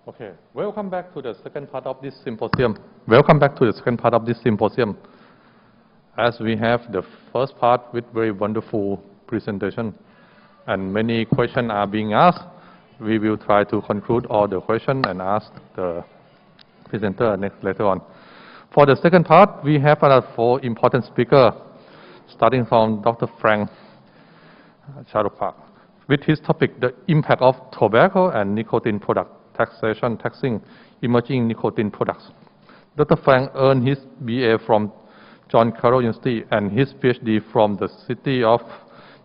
Okay, welcome back to the second part of this symposium. Welcome back to the second part of this symposium. As we have the first part with very wonderful presentation and many questions are being asked, we will try to conclude all the questions and ask the presenter later on. For the second part, we have another 4 important speakers, starting from Dr. Frank Charupak, with his topic, the impact of tobacco and nicotine product taxing emerging nicotine products. Dr. Frank earned his BA from John Carroll University and his PhD from the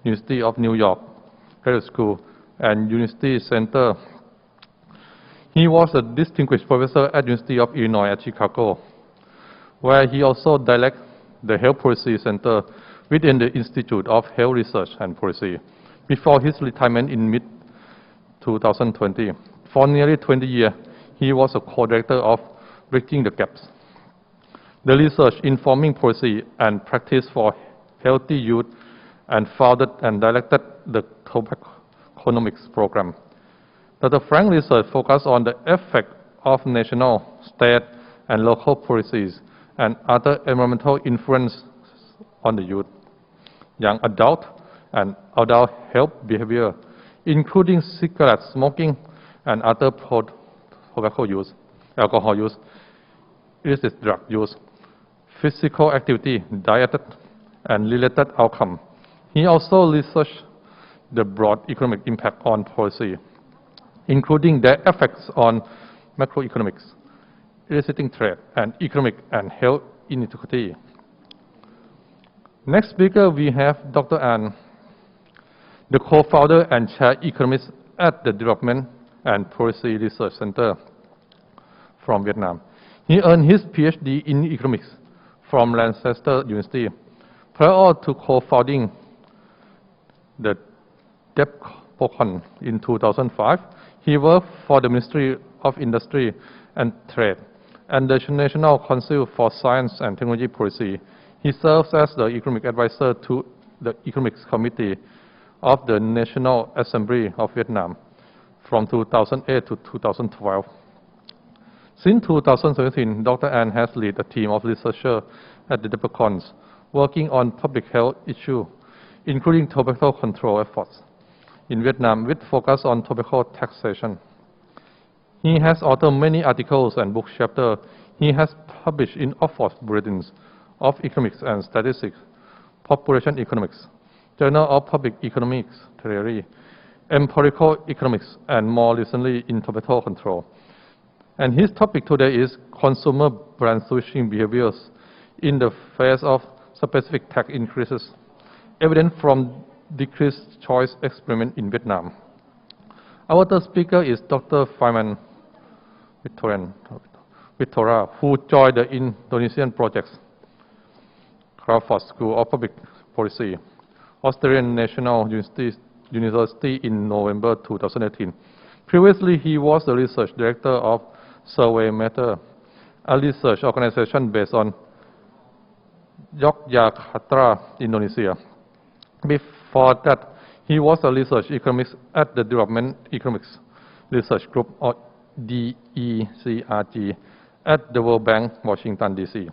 University of New York Graduate School and University Center. He was a distinguished professor at University of Illinois at Chicago, where he also directed the Health Policy Center within the Institute of Health Research and Policy before his retirement in mid-2020. For nearly 20 years, he was a co-director of Bridging the Gaps, the research informing policy and practice for healthy youth, and founded and directed the Tobacconomics program. Dr. Frank research focused on the effect of national, state, and local policies and other environmental influence on the youth, young adult, and adult health behavior, including cigarette smoking and other tobacco use, alcohol use, illicit drug use, physical activity, diet, and related outcome. He also researched the broad economic impact on policy, including their effects on macroeconomics, eliciting trade, and economic and health inequity. Next speaker, we have Dr. An, the co-founder and chair economist at the Development and Policy Research Center from Vietnam. He earned his PhD in economics from Lancaster University. Prior to co-founding the DEPCON in 2005, he worked for the Ministry of Industry and Trade and the National Council for Science and Technology Policy. He serves as the economic advisor to the Economics Committee of the National Assembly of Vietnam from 2008 to 2012. Since 2017, Dr. An has led a team of researchers at the DEPCON working on public health issues, including tobacco control efforts in Vietnam with focus on tobacco taxation. He has authored many articles and book chapters. He has published in Oxford Bulletins of Economics and Statistics, Population Economics, Journal of Public Economics Theory, Empirical Economics, and more recently in tobacco control. And his topic today is consumer brand switching behaviors in the face of specific tax increases, evident from decreased choice experiment in Vietnam. Our third speaker is Dr. Feynman Victoria, who joined the Indonesian project, Crawford School of Public Policy, Australian National University in November 2018. Previously, he was the research director of Survey Matter, a research organization based on Yogyakarta, Indonesia. Before that, he was a research economist at the Development Economics Research Group, or DECRG, at the World Bank, Washington, D.C.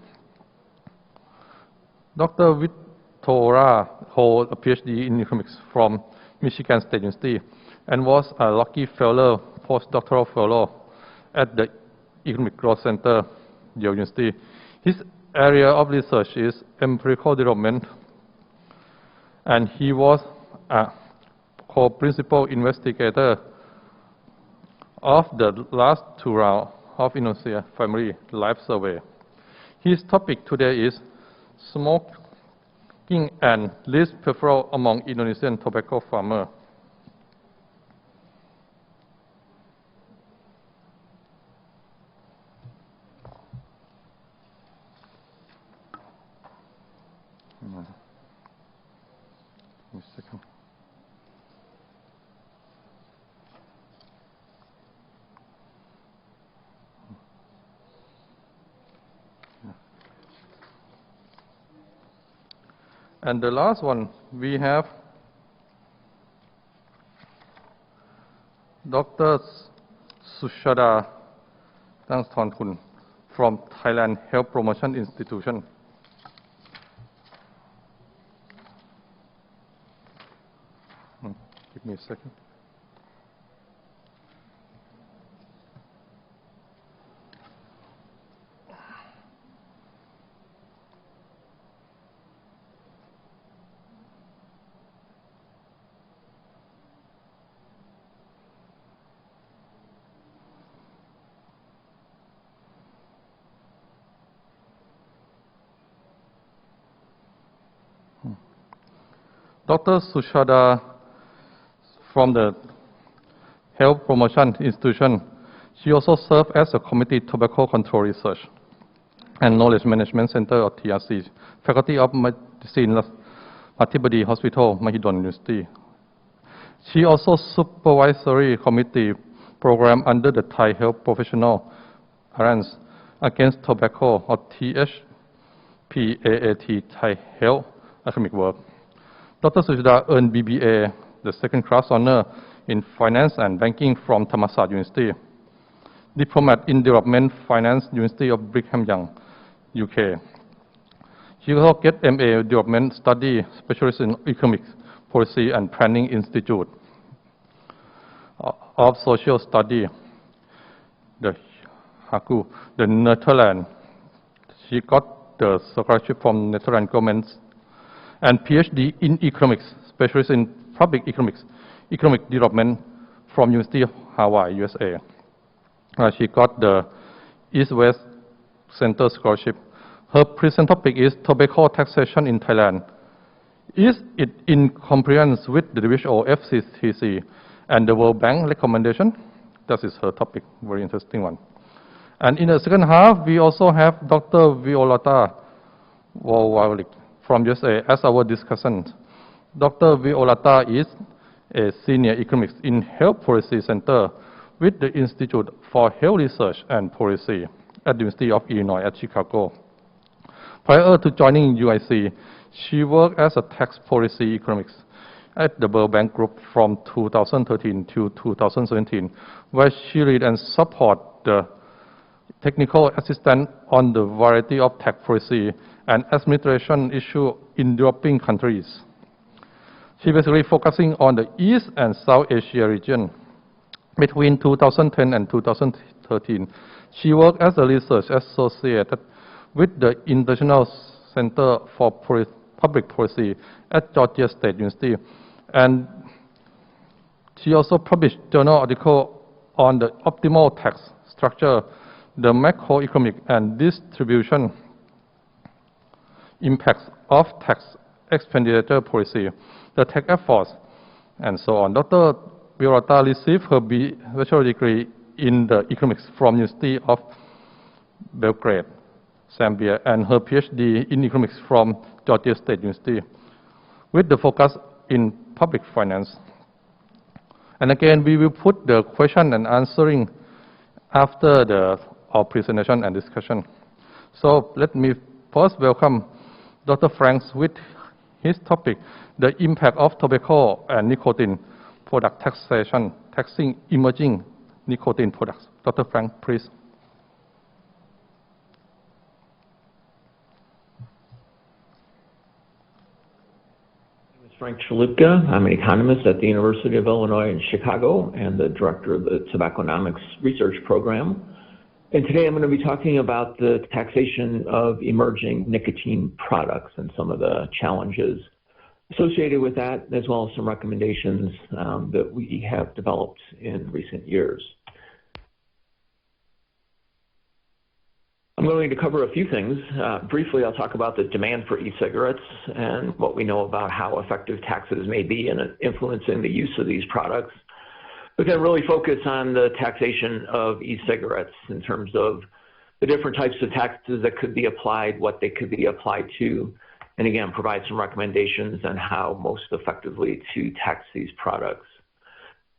Dr. Victoria holds a PhD in economics from Michigan State University and was a Lucky Fellow, postdoctoral fellow at the Economic Growth Center, Yale University. His area of research is empirical development, and he was a co-principal investigator of the last 2 rounds of Indonesia Family Life Survey. His topic today is smoking and risk preferred among Indonesian tobacco farmers. And the last one, we have Dr. Sushada ตั้งทอนคุณ from Thailand Health Promotion Institution. Give me a second. Dr. Sushada from the Health Promotion Institution, she also served as a Committee Tobacco Control Research and Knowledge Management Center of TRC, Faculty of Medicine, Mathibadi Hospital, Mahidol University. She also Supervisory Committee Program under the Thai Health Professional Alliance Against Tobacco or THPAAT Thai Health Academic Work. Dr. Sushada earned BBA, the second class honor in Finance and Banking from Thammasat University, Diplomat in Development Finance, University of Brigham Young, UK. She also get MA Development Study Specialist in Economics, Policy and Planning Institute of Social Study, the Haku, the Netherlands. She got the scholarship from Netherlands government and PhD in Economics, Specialist in Public Economics, Economic Development from University of Hawaii, USA. She got the East-West Center Scholarship. Her present topic is tobacco taxation in Thailand. Is it in compliance with the WHO, FCTC, and the World Bank recommendation? That is her topic, very interesting one. And in the second half, we also have Dr. Violeta Wawalik from USA as our discussant. Dr. Violeta is a senior economist in Health Policy Center with the Institute for Health Research and Policy at the University of Illinois at Chicago. Prior to joining UIC, she worked as a tax policy economist at the World Bank Group from 2013 to 2017, where she lead and support the technical assistance on the variety of tax policy and administration issues in developing countries. She basically focusing on the East and South Asia region. Between 2010 and 2013, she worked as a research associate with the International Center for Public Policy at Georgia State University, and she also published journal article on the optimal tax structure, the macroeconomic and distribution impacts of tax expenditure policy, the tax efforts, and so on. Dr. Violeta received her bachelor degree in the economics from University of Belgrade, Zambia, and her PhD in economics from Georgia State University, with the focus in public finance. And again, we will put the question and answering after our presentation and discussion. So let me first welcome Dr. Franks with his topic, the impact of tobacco and nicotine product taxation, taxing emerging nicotine products. Dr. Frank, please. My name is Frank Chalupka. I'm an economist at the University of Illinois in Chicago and the director of the Tobacconomics Research Program. And today I'm going to be talking about the taxation of emerging nicotine products and some of the challenges associated with that, as well as some recommendations that we have developed in recent years. I'm going to cover a few things. Briefly, I'll talk about the demand for e-cigarettes and what we know about how effective taxes may be in influencing the use of these products. We're going to really focus on the taxation of e-cigarettes in terms of the different types of taxes that could be applied, what they could be applied to, and again, provide some recommendations on how most effectively to tax these products.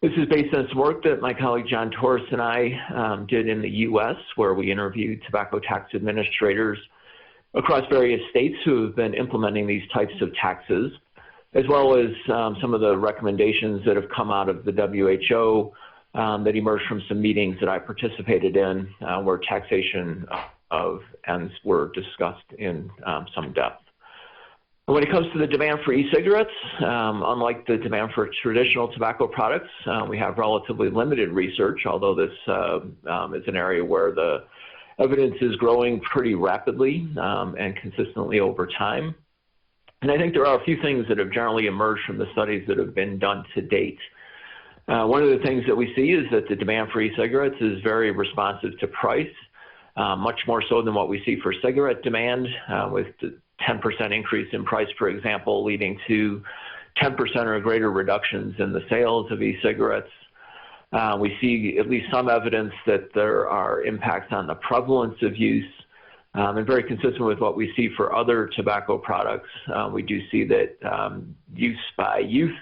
This is based on some work that my colleague John Torres and I did in the US, where we interviewed tobacco tax administrators across various states who have been implementing these types of taxes, as well as some of the recommendations that have come out of the WHO that emerged from some meetings that I participated in where taxation of ends were discussed in some depth. When it comes to the demand for e-cigarettes, unlike the demand for traditional tobacco products, we have relatively limited research, although this is an area where the evidence is growing pretty rapidly and consistently over time. And I think there are a few things that have generally emerged from the studies that have been done to date. One of the things that we see is that the demand for e-cigarettes is very responsive to price, much more so than what we see for cigarette demand, with the 10% increase in price, for example, leading to 10% or greater reductions in the sales of e-cigarettes. We see at least some evidence that there are impacts on the prevalence of use, and very consistent with what we see for other tobacco products. We do see that use by youth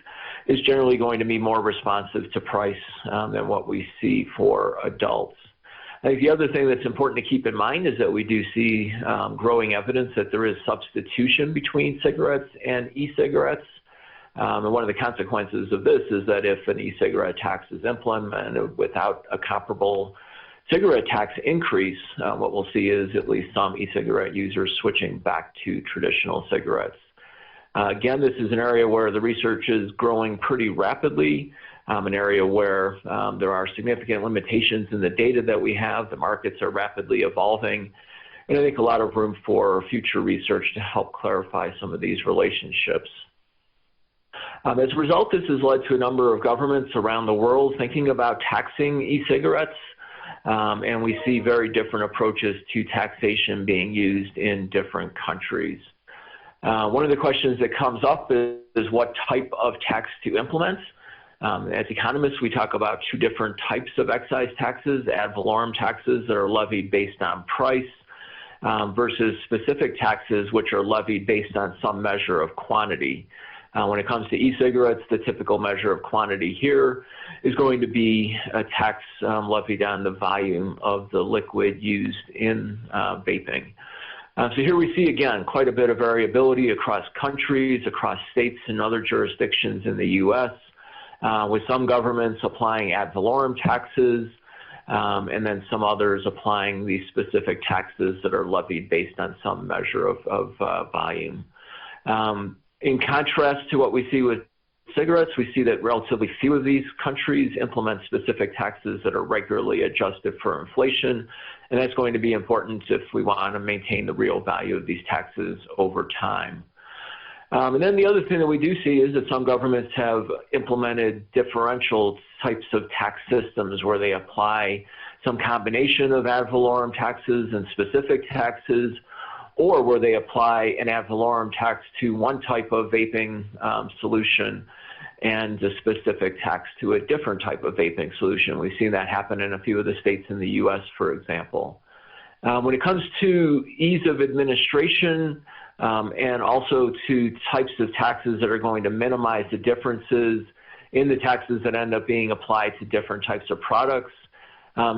is generally going to be more responsive to price than what we see for adults. I think the other thing that's important to keep in mind is that we do see growing evidence that there is substitution between cigarettes and e-cigarettes. And one of the consequences of this is that if an e-cigarette tax is implemented without a comparable cigarette tax increase, what we'll see is at least some e-cigarette users switching back to traditional cigarettes. Again, this is an area where the research is growing pretty rapidly, an area where there are significant limitations in the data that we have. The markets are rapidly evolving, and I think a lot of room for future research to help clarify some of these relationships. As a result, this has led to a number of governments around the world thinking about taxing e-cigarettes, and we see very different approaches to taxation being used in different countries. One of the questions that comes up is what type of tax to implement. As economists, we talk about two different types of excise taxes: ad valorem taxes that are levied based on price versus specific taxes which are levied based on some measure of quantity. When it comes to e-cigarettes, the typical measure of quantity here is going to be a tax levied on the volume of the liquid used in vaping. So here we see, again, quite a bit of variability across countries, across states and other jurisdictions in the U.S., with some governments applying ad valorem taxes, and then some others applying these specific taxes that are levied based on some measure of volume. In contrast to what we see with cigarettes, we see that relatively few of these countries implement specific taxes that are regularly adjusted for inflation, and that's going to be important if we want to maintain the real value of these taxes over time. And then the other thing that we do see is that some governments have implemented differential types of tax systems where they apply some combination of ad valorem taxes and specific taxes, or where they apply an ad valorem tax to one type of vaping solution and a specific tax to a different type of vaping solution. We've seen that happen in a few of the states in the U.S., for example. When it comes to ease of administration and also to types of taxes that are going to minimize the differences in the taxes that end up being applied to different types of products,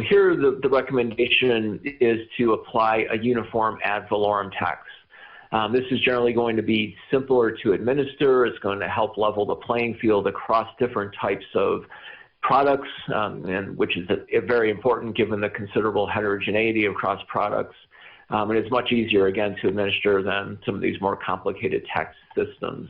here the recommendation is to apply a uniform ad valorem tax. This is generally going to be simpler to administer. It's going to help level the playing field across different types of products, and which is very important given the considerable heterogeneity across products. And it's much easier, again, to administer than some of these more complicated tax systems.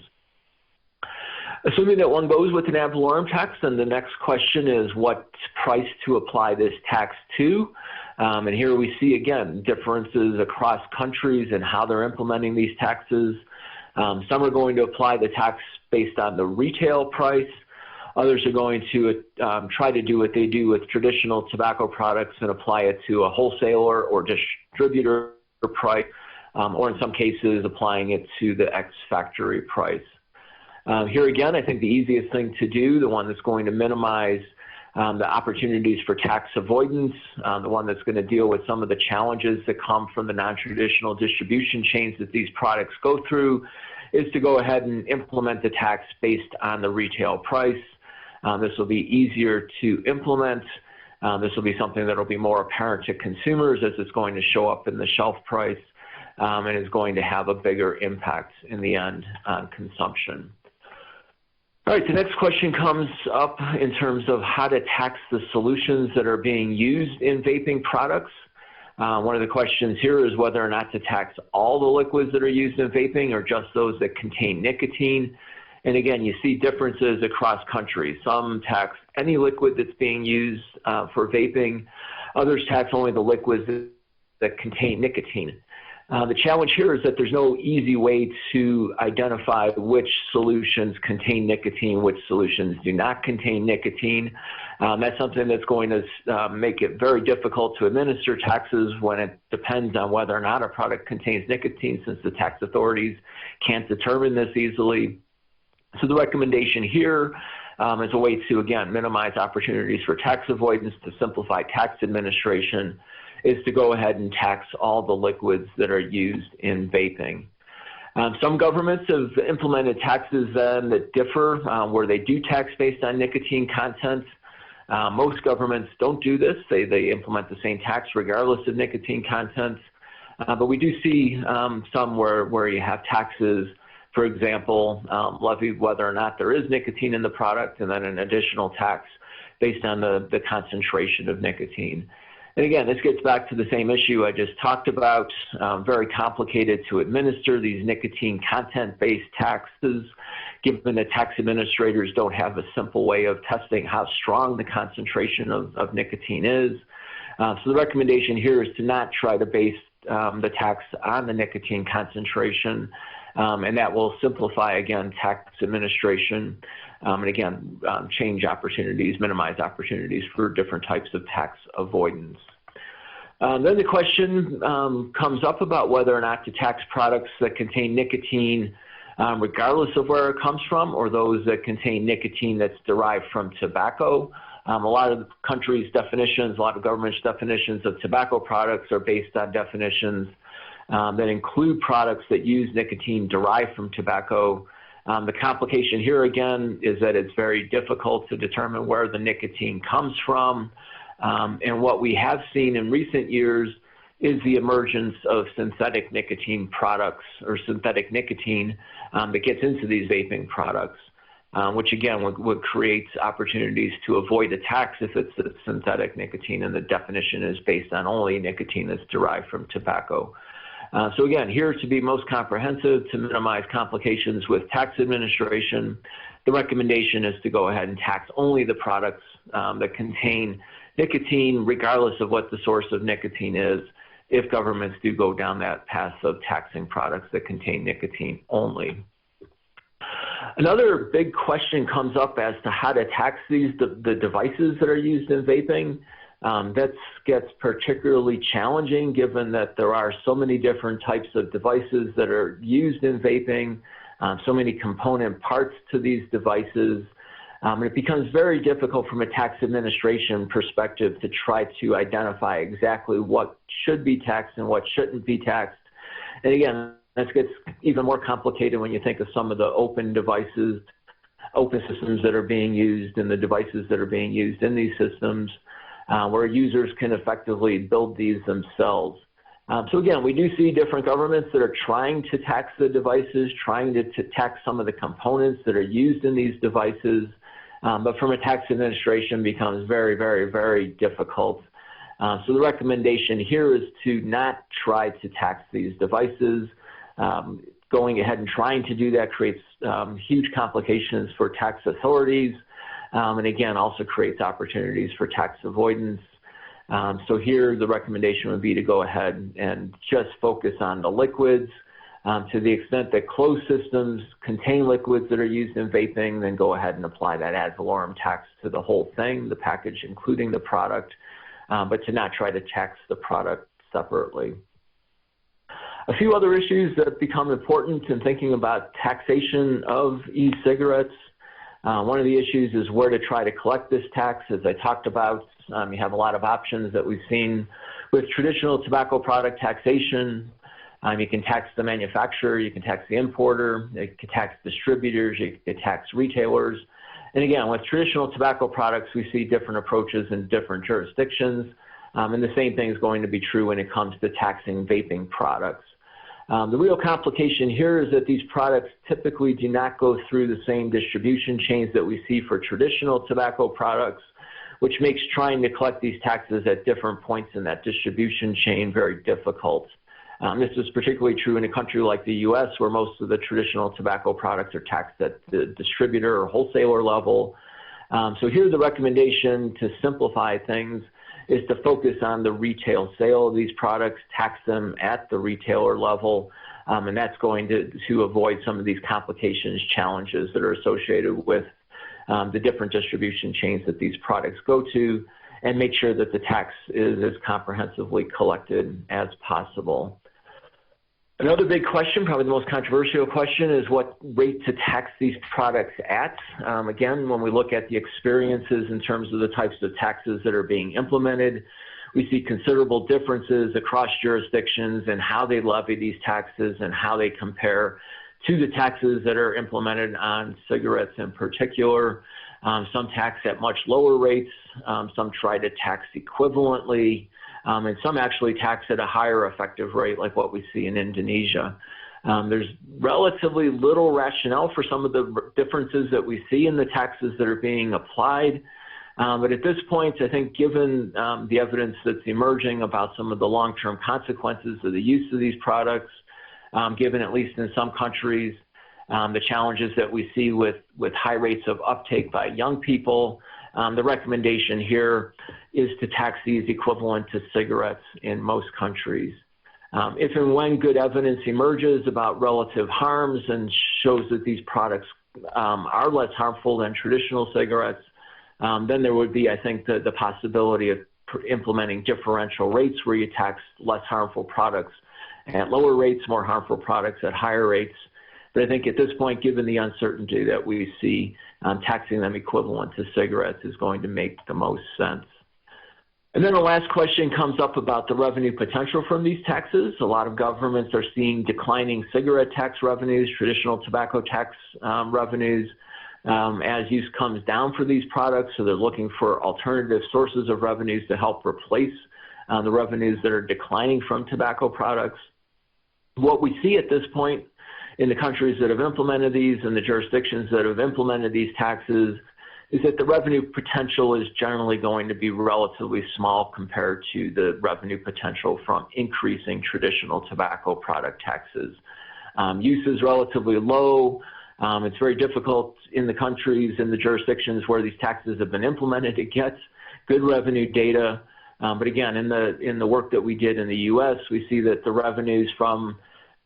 Assuming that one goes with an ad valorem tax, then the next question is what price to apply this tax to. And here we see, again, differences across countries and how they're implementing these taxes. Some are going to apply the tax based on the retail price. Others are going to try to do what they do with traditional tobacco products and apply it to a wholesaler or distributor price, or in some cases applying it to the ex-factory price. Here again, I think the easiest thing to do, the one that's going to minimize the opportunities for tax avoidance, the one that's going to deal with some of the challenges that come from the non-traditional distribution chains that these products go through, is to go ahead and implement the tax based on the retail price. This will be easier to implement. This will be something that will be more apparent to consumers as it's going to show up in the shelf price, and is going to have a bigger impact in the end on consumption. All right, the next question comes up in terms of how to tax the solutions that are being used in vaping products. One of the questions here is whether or not to tax all the liquids that are used in vaping or just those that contain nicotine. And again, you see differences across countries. Some tax any liquid that's being used for vaping. Others tax only the liquids that contain nicotine. The challenge here is that there's no easy way to identify which solutions contain nicotine, which solutions do not contain nicotine. That's something that's going to make it very difficult to administer taxes when it depends on whether or not a product contains nicotine, since the tax authorities can't determine this easily. So the recommendation here is a way to, again, minimize opportunities for tax avoidance, to simplify tax administration, is to go ahead and tax all the liquids that are used in vaping. Some governments have implemented taxes then that differ, where they do tax based on nicotine content. Most governments don't do this. They implement the same tax regardless of nicotine content. But we do see some where you have taxes, for example, levied whether or not there is nicotine in the product, and then an additional tax based on the concentration of nicotine. And again, this gets back to the same issue I just talked about. Very complicated to administer these nicotine content-based taxes, given that tax administrators don't have a simple way of testing how strong the concentration of nicotine is. So the recommendation here is to not try to base the tax on the nicotine concentration, and that will simplify, again, tax administration, and again, change opportunities, minimize opportunities for different types of tax avoidance. Then the question comes up about whether or not to tax products that contain nicotine regardless of where it comes from, or those that contain nicotine that's derived from tobacco. A lot of countries' definitions, a lot of governments' definitions of tobacco products are based on definitions that include products that use nicotine derived from tobacco. The complication here, again, is that it's very difficult to determine where the nicotine comes from. And what we have seen in recent years is the emergence of synthetic nicotine products, or synthetic nicotine that gets into these vaping products, which again would create opportunities to avoid a tax if it's a synthetic nicotine and the definition is based on only nicotine that's derived from tobacco. So again, here to be most comprehensive, to minimize complications with tax administration, the recommendation is to go ahead and tax only the products that contain nicotine, regardless of what the source of nicotine is, if governments do go down that path of taxing products that contain nicotine only. Another big question comes up as to how to tax the devices that are used in vaping. That gets particularly challenging given that there are so many different types of devices that are used in vaping, so many component parts to these devices. It becomes very difficult from a tax administration perspective to try to identify exactly what should be taxed and what shouldn't be taxed. And again, this gets even more complicated when you think of some of the open devices, open systems that are being used, and the devices that are being used in these systems, where users can effectively build these themselves. So again, we do see different governments that are trying to tax the devices, trying to tax some of the components that are used in these devices, but from a tax administration becomes very, very, very difficult. So the recommendation here is to not try to tax these devices. Going ahead and trying to do that creates huge complications for tax authorities, and again, also creates opportunities for tax avoidance. So here the recommendation would be to go ahead and just focus on the liquids. To the extent that closed systems contain liquids that are used in vaping, then go ahead and apply that ad valorem tax to the whole thing, the package including the product, but to not try to tax the product separately. A few other issues that become important in thinking about taxation of e-cigarettes. One of the issues is where to try to collect this tax. As I talked about, you have a lot of options that we've seen with traditional tobacco product taxation. You can tax the manufacturer, you can tax the importer, you can tax distributors, you can tax retailers. And again, with traditional tobacco products, we see different approaches in different jurisdictions. And the same thing is going to be true when it comes to taxing vaping products. The real complication here is that these products typically do not go through the same distribution chains that we see for traditional tobacco products, which makes trying to collect these taxes at different points in that distribution chain very difficult. This is particularly true in a country like the U.S., where most of the traditional tobacco products are taxed at the distributor or wholesaler level. So here the recommendation to simplify things is to focus on the retail sale of these products, tax them at the retailer level, and that's going to avoid some of these complications, challenges that are associated with the different distribution chains that these products go to, and make sure that the tax is as comprehensively collected as possible. Another big question, probably the most controversial question, is what rate to tax these products at. Again, when we look at the experiences in terms of the types of taxes that are being implemented, we see considerable differences across jurisdictions in how they levy these taxes and how they compare to the taxes that are implemented on cigarettes in particular. Some tax at much lower rates, some try to tax equivalently, and some actually tax at a higher effective rate, like what we see in Indonesia. There's relatively little rationale for some of the differences that we see in the taxes that are being applied. But at this point, I think given the evidence that's emerging about some of the long-term consequences of the use of these products, given at least in some countries, the challenges that we see with high rates of uptake by young people, the recommendation here is to tax these equivalent to cigarettes in most countries. If and when good evidence emerges about relative harms and shows that these products are less harmful than traditional cigarettes, then there would be, I think, the possibility of implementing differential rates where you tax less harmful products at lower rates, more harmful products at higher rates. But I think at this point, given the uncertainty that we see, taxing them equivalent to cigarettes is going to make the most sense. And then the last question comes up about the revenue potential from these taxes. A lot of governments are seeing declining cigarette tax revenues, traditional tobacco tax revenues, as use comes down for these products. So they're looking for alternative sources of revenues to help replace the revenues that are declining from tobacco products. What we see at this point in the countries that have implemented these and the jurisdictions that have implemented these taxes is that the revenue potential is generally going to be relatively small compared to the revenue potential from increasing traditional tobacco product taxes. Use is relatively low. It's very difficult in the countries and the jurisdictions where these taxes have been implemented to get good revenue data. But again, in the work that we did in the U.S., we see that the revenues from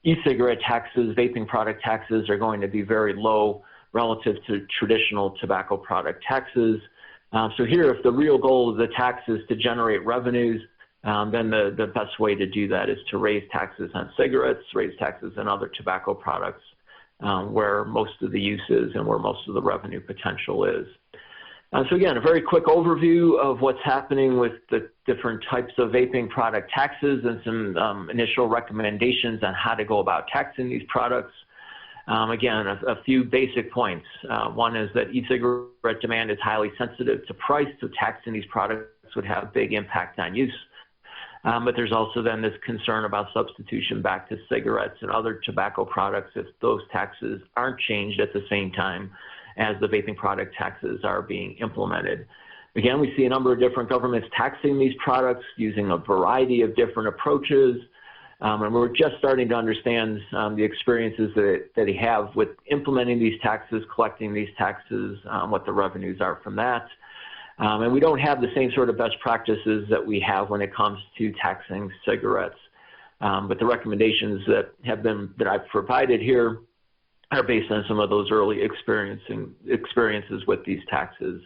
e-cigarette taxes, vaping product taxes are going to be very low relative to traditional tobacco product taxes. So here, if the real goal of the tax is to generate revenues, then the best way to do that is to raise taxes on cigarettes, raise taxes on other tobacco products, where most of the use is and where most of the revenue potential is. So again, a very quick overview of what's happening with the different types of vaping product taxes and some initial recommendations on how to go about taxing these products. Again, a few basic points. One is that e-cigarette demand is highly sensitive to price, so taxing these products would have a big impact on use. But there's also then this concern about substitution back to cigarettes and other tobacco products if those taxes aren't changed at the same time as the vaping product taxes are being implemented. Again, we see a number of different governments taxing these products using a variety of different approaches. And we're just starting to understand the experiences that they have with implementing these taxes, collecting these taxes, what the revenues are from that. And we don't have the same sort of best practices that we have when it comes to taxing cigarettes. But the recommendations that I've provided here are based on some of those early experiences with these taxes.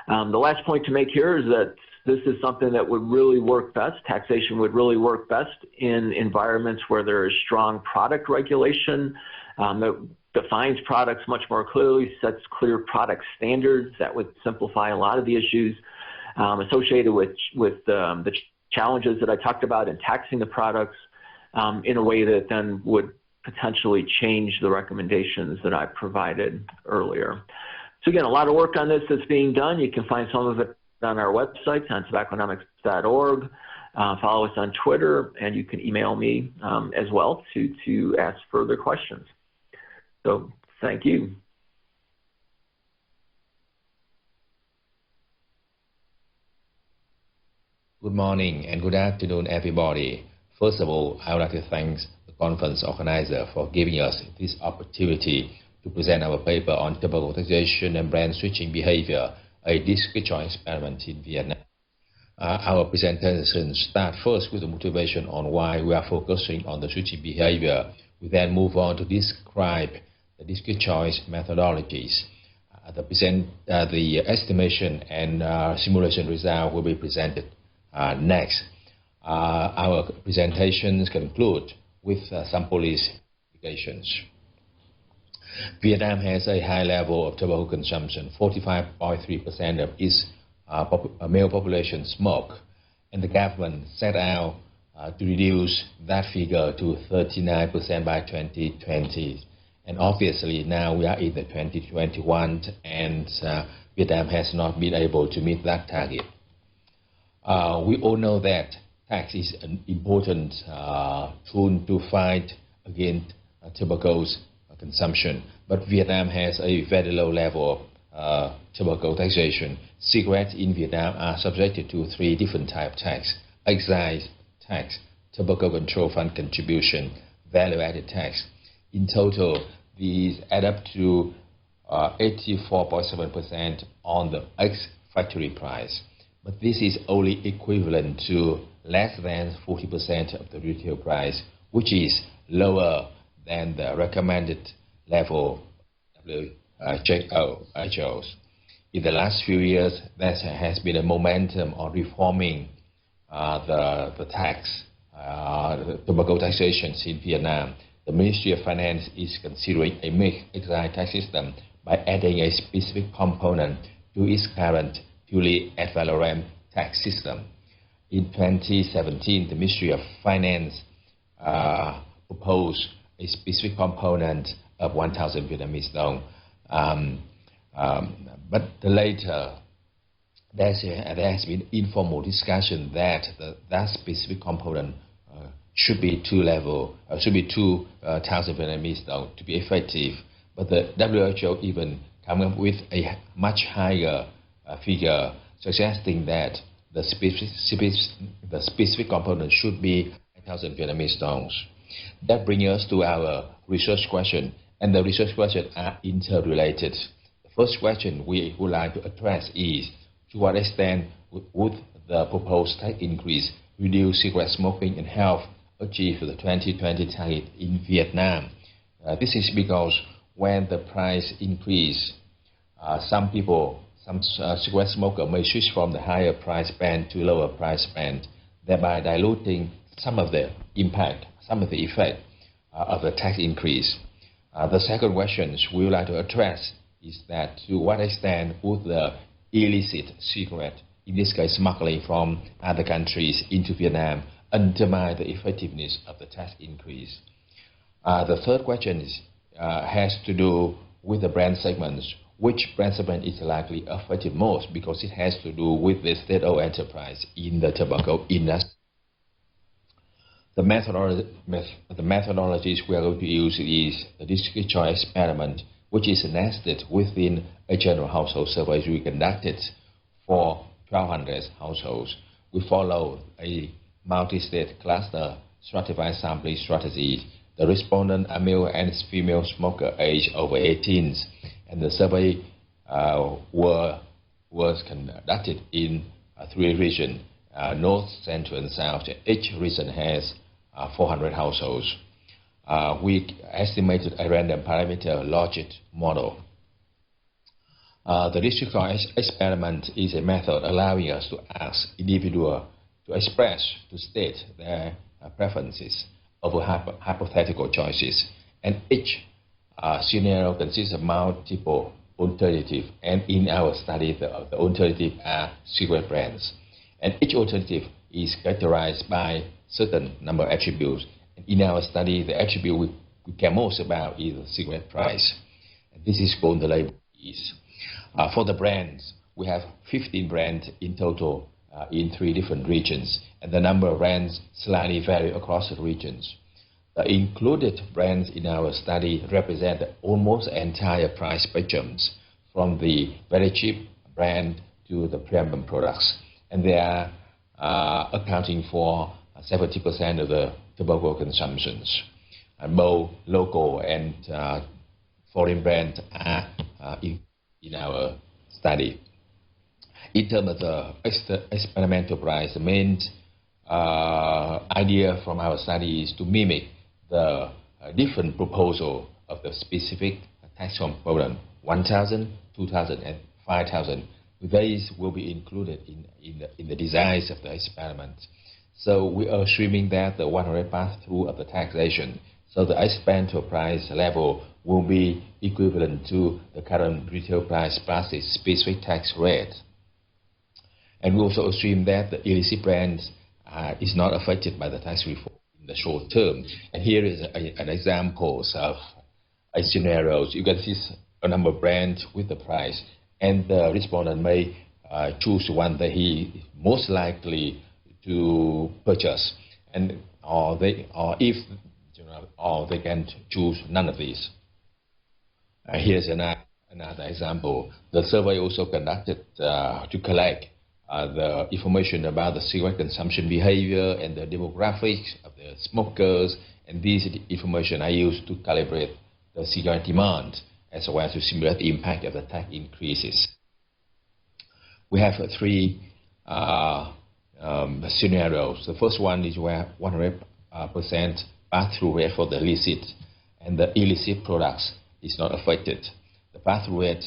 The last point to make here is that this is something that would really work best. Taxation would really work best in environments where there is strong product regulation that defines products much more clearly, sets clear product standards. That would simplify a lot of the issues associated with the challenges that I talked about in taxing the products in a way that then would potentially change the recommendations that I provided earlier. So again, a lot of work on this that's being done. You can find some of it on our website on tobacconomics.org. Follow us on Twitter, and you can email me as well to ask further questions. So thank you. Good morning and good afternoon, everybody. First of all, I would like to thank the conference organizer for giving us this opportunity to present our paper on tobacco taxation and brand switching behavior, a discrete choice experiment in Vietnam. Our presentation starts first with the motivation on why we are focusing on the switching behavior. We then move on to describe the discrete choice methodologies. The estimation and simulation result will be presented next. Our presentations conclude with some policy implications. Vietnam has a high level of tobacco consumption. 45.3% of its male population smoke, and the government set out to reduce that figure to 39% by 2020. And obviously now we are in the 2021, and Vietnam has not been able to meet that target. We all know that tax is an important tool to fight against tobacco's consumption, but Vietnam has a very low level of tobacco taxation. Cigarettes in Vietnam are subjected to 3 different types of tax: excise tax, tobacco control fund contribution, value-added tax. In total, these add up to 84.7% on the ex-factory price. But this is only equivalent to less than 40% of the retail price, which is lower than the recommended level WHO. In the last few years, there has been a momentum on reforming the tax, the tobacco taxations in Vietnam. The Ministry of Finance is considering a mixed excise tax system by adding a specific component to its current purely ad valorem tax system. In 2017, the Ministry of Finance proposed a specific component of 1,000 Vietnamese dong. But later, there has been informal discussion that that specific component should be 2,000 Vietnamese dong to be effective. But the WHO even came up with a much higher figure, suggesting that the specific component should be 1,000 Vietnamese dongs. That brings us to our research question, and the research questions are interrelated. The first question we would like to address is, to what extent would the proposed tax increase reduce cigarette smoking and help achieve the 2020 target in Vietnam? This is because when the price increase, some cigarette smoker may switch from the higher price band to lower price band, thereby diluting some of the impact, some of the effect of the tax increase. The second question we would like to address is that to what extent would the illicit cigarette, in this case smuggling from other countries into Vietnam, undermine the effectiveness of the tax increase? The third question has to do with the brand segments. Which brand segment is likely affected most, because it has to do with the state-owned enterprise in the tobacco industry. The methodologies we are going to use is the discrete choice experiment, which is nested within a general household survey we conducted for 1,200 households. We follow a multi-state cluster stratified sampling strategy. The respondents are male and female smoker aged over 18, and the survey was conducted in 3 regions, North, Central, and South. Each region has 400 households. We estimated a random parameter logic model. The discrete choice experiment is a method allowing us to ask individuals to state their preferences over hypothetical choices, and each scenario consists of multiple alternatives, and in our study the alternatives are cigarette brands, and each alternative is characterized by certain number of attributes. And in our study, the attribute we care most about is the cigarette price, and this is called the label piece. For the brands, we have 15 brands in total in 3 different regions, and the number of brands slightly vary across the regions. The included brands in our study represent almost entire price spectrums, from the very cheap brand to the premium products, and they are accounting for 70% of the tobacco consumptions. Both local and foreign brands are in our study. In terms of the experimental price, the main idea from our study is to mimic the different proposal of the specific tax component, 1,000, 2,000, and 5,000. These will be included in the designs of the experiment. So we are assuming that the 100 pass-through of the taxation, so the experimental price level will be equivalent to the current retail price plus its specific tax rate. And we also assume that the illicit brands is not affected by the tax reform in the short term. And here is an example of a scenario. You can see a number of brands with the price, and the respondent may choose one that he most likely to purchase, or they can choose none of these. Here's another example. The survey also conducted to collect the information about the cigarette consumption behavior and the demographics of the smokers, and these information are used to calibrate the cigarette demand as well as to simulate the impact of the tax increases. We have 3 scenarios. The first one is where 100% pass-through rate for the illicit and the illicit products is not affected. The pass-through rate,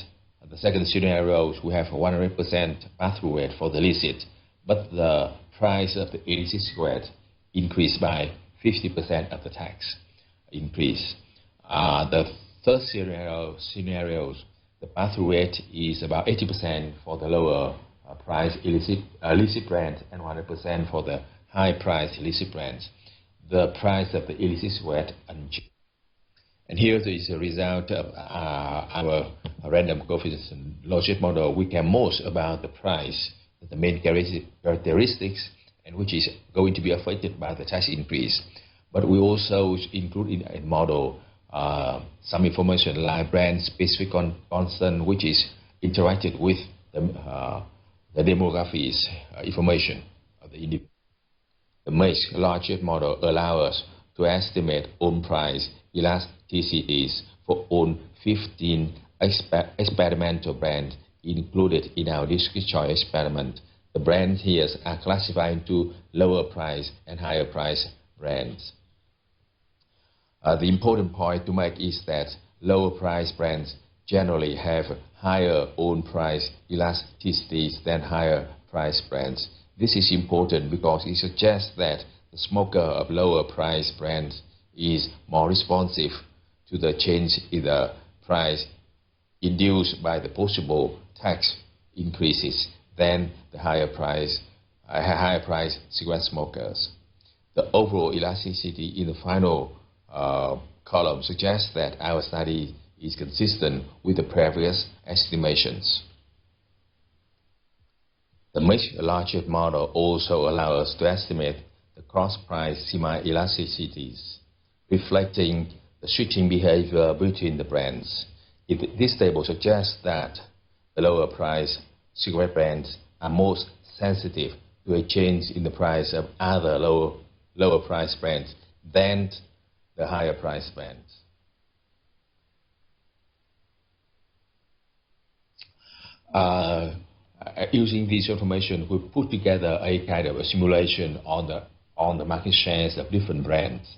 the second scenario is we have 100% pass-through rate for the illicit, but the price of the illicit cigarette increased by 50% of the tax increase. The third scenario, the pass-through rate is about 80% for the lower price illicit brands and 100% for the high price illicit brands. The price of the illicit cigarette unchanged. And here is a result of our random coefficient logic model. We care most about the price, the main characteristics, and which is going to be affected by the tax increase. But we also include in a model some information like brand-specific constant, which is interacted with the demographics information of the individual. The much larger model allows us to estimate own price elasticities for all 15 experimental brands included in our discrete choice experiment. The brands here are classified into lower price and higher price brands. The important point to make is that lower price brands generally have higher own price elasticities than higher price brands. This is important because it suggests that the smoker of lower price brands is more responsive to the change in the price induced by the possible tax increases than the higher price cigarette smokers. The overall elasticity in the final column suggests that our study is consistent with the previous estimations. The much larger model also allows us to estimate the cross-price semi-elasticities, reflecting the switching behavior between the brands. This table suggests that the lower price cigarette brands are most sensitive to a change in the price of other lower price brands than the higher price brands. Using this information, we put together a kind of a simulation on the market shares of different brands.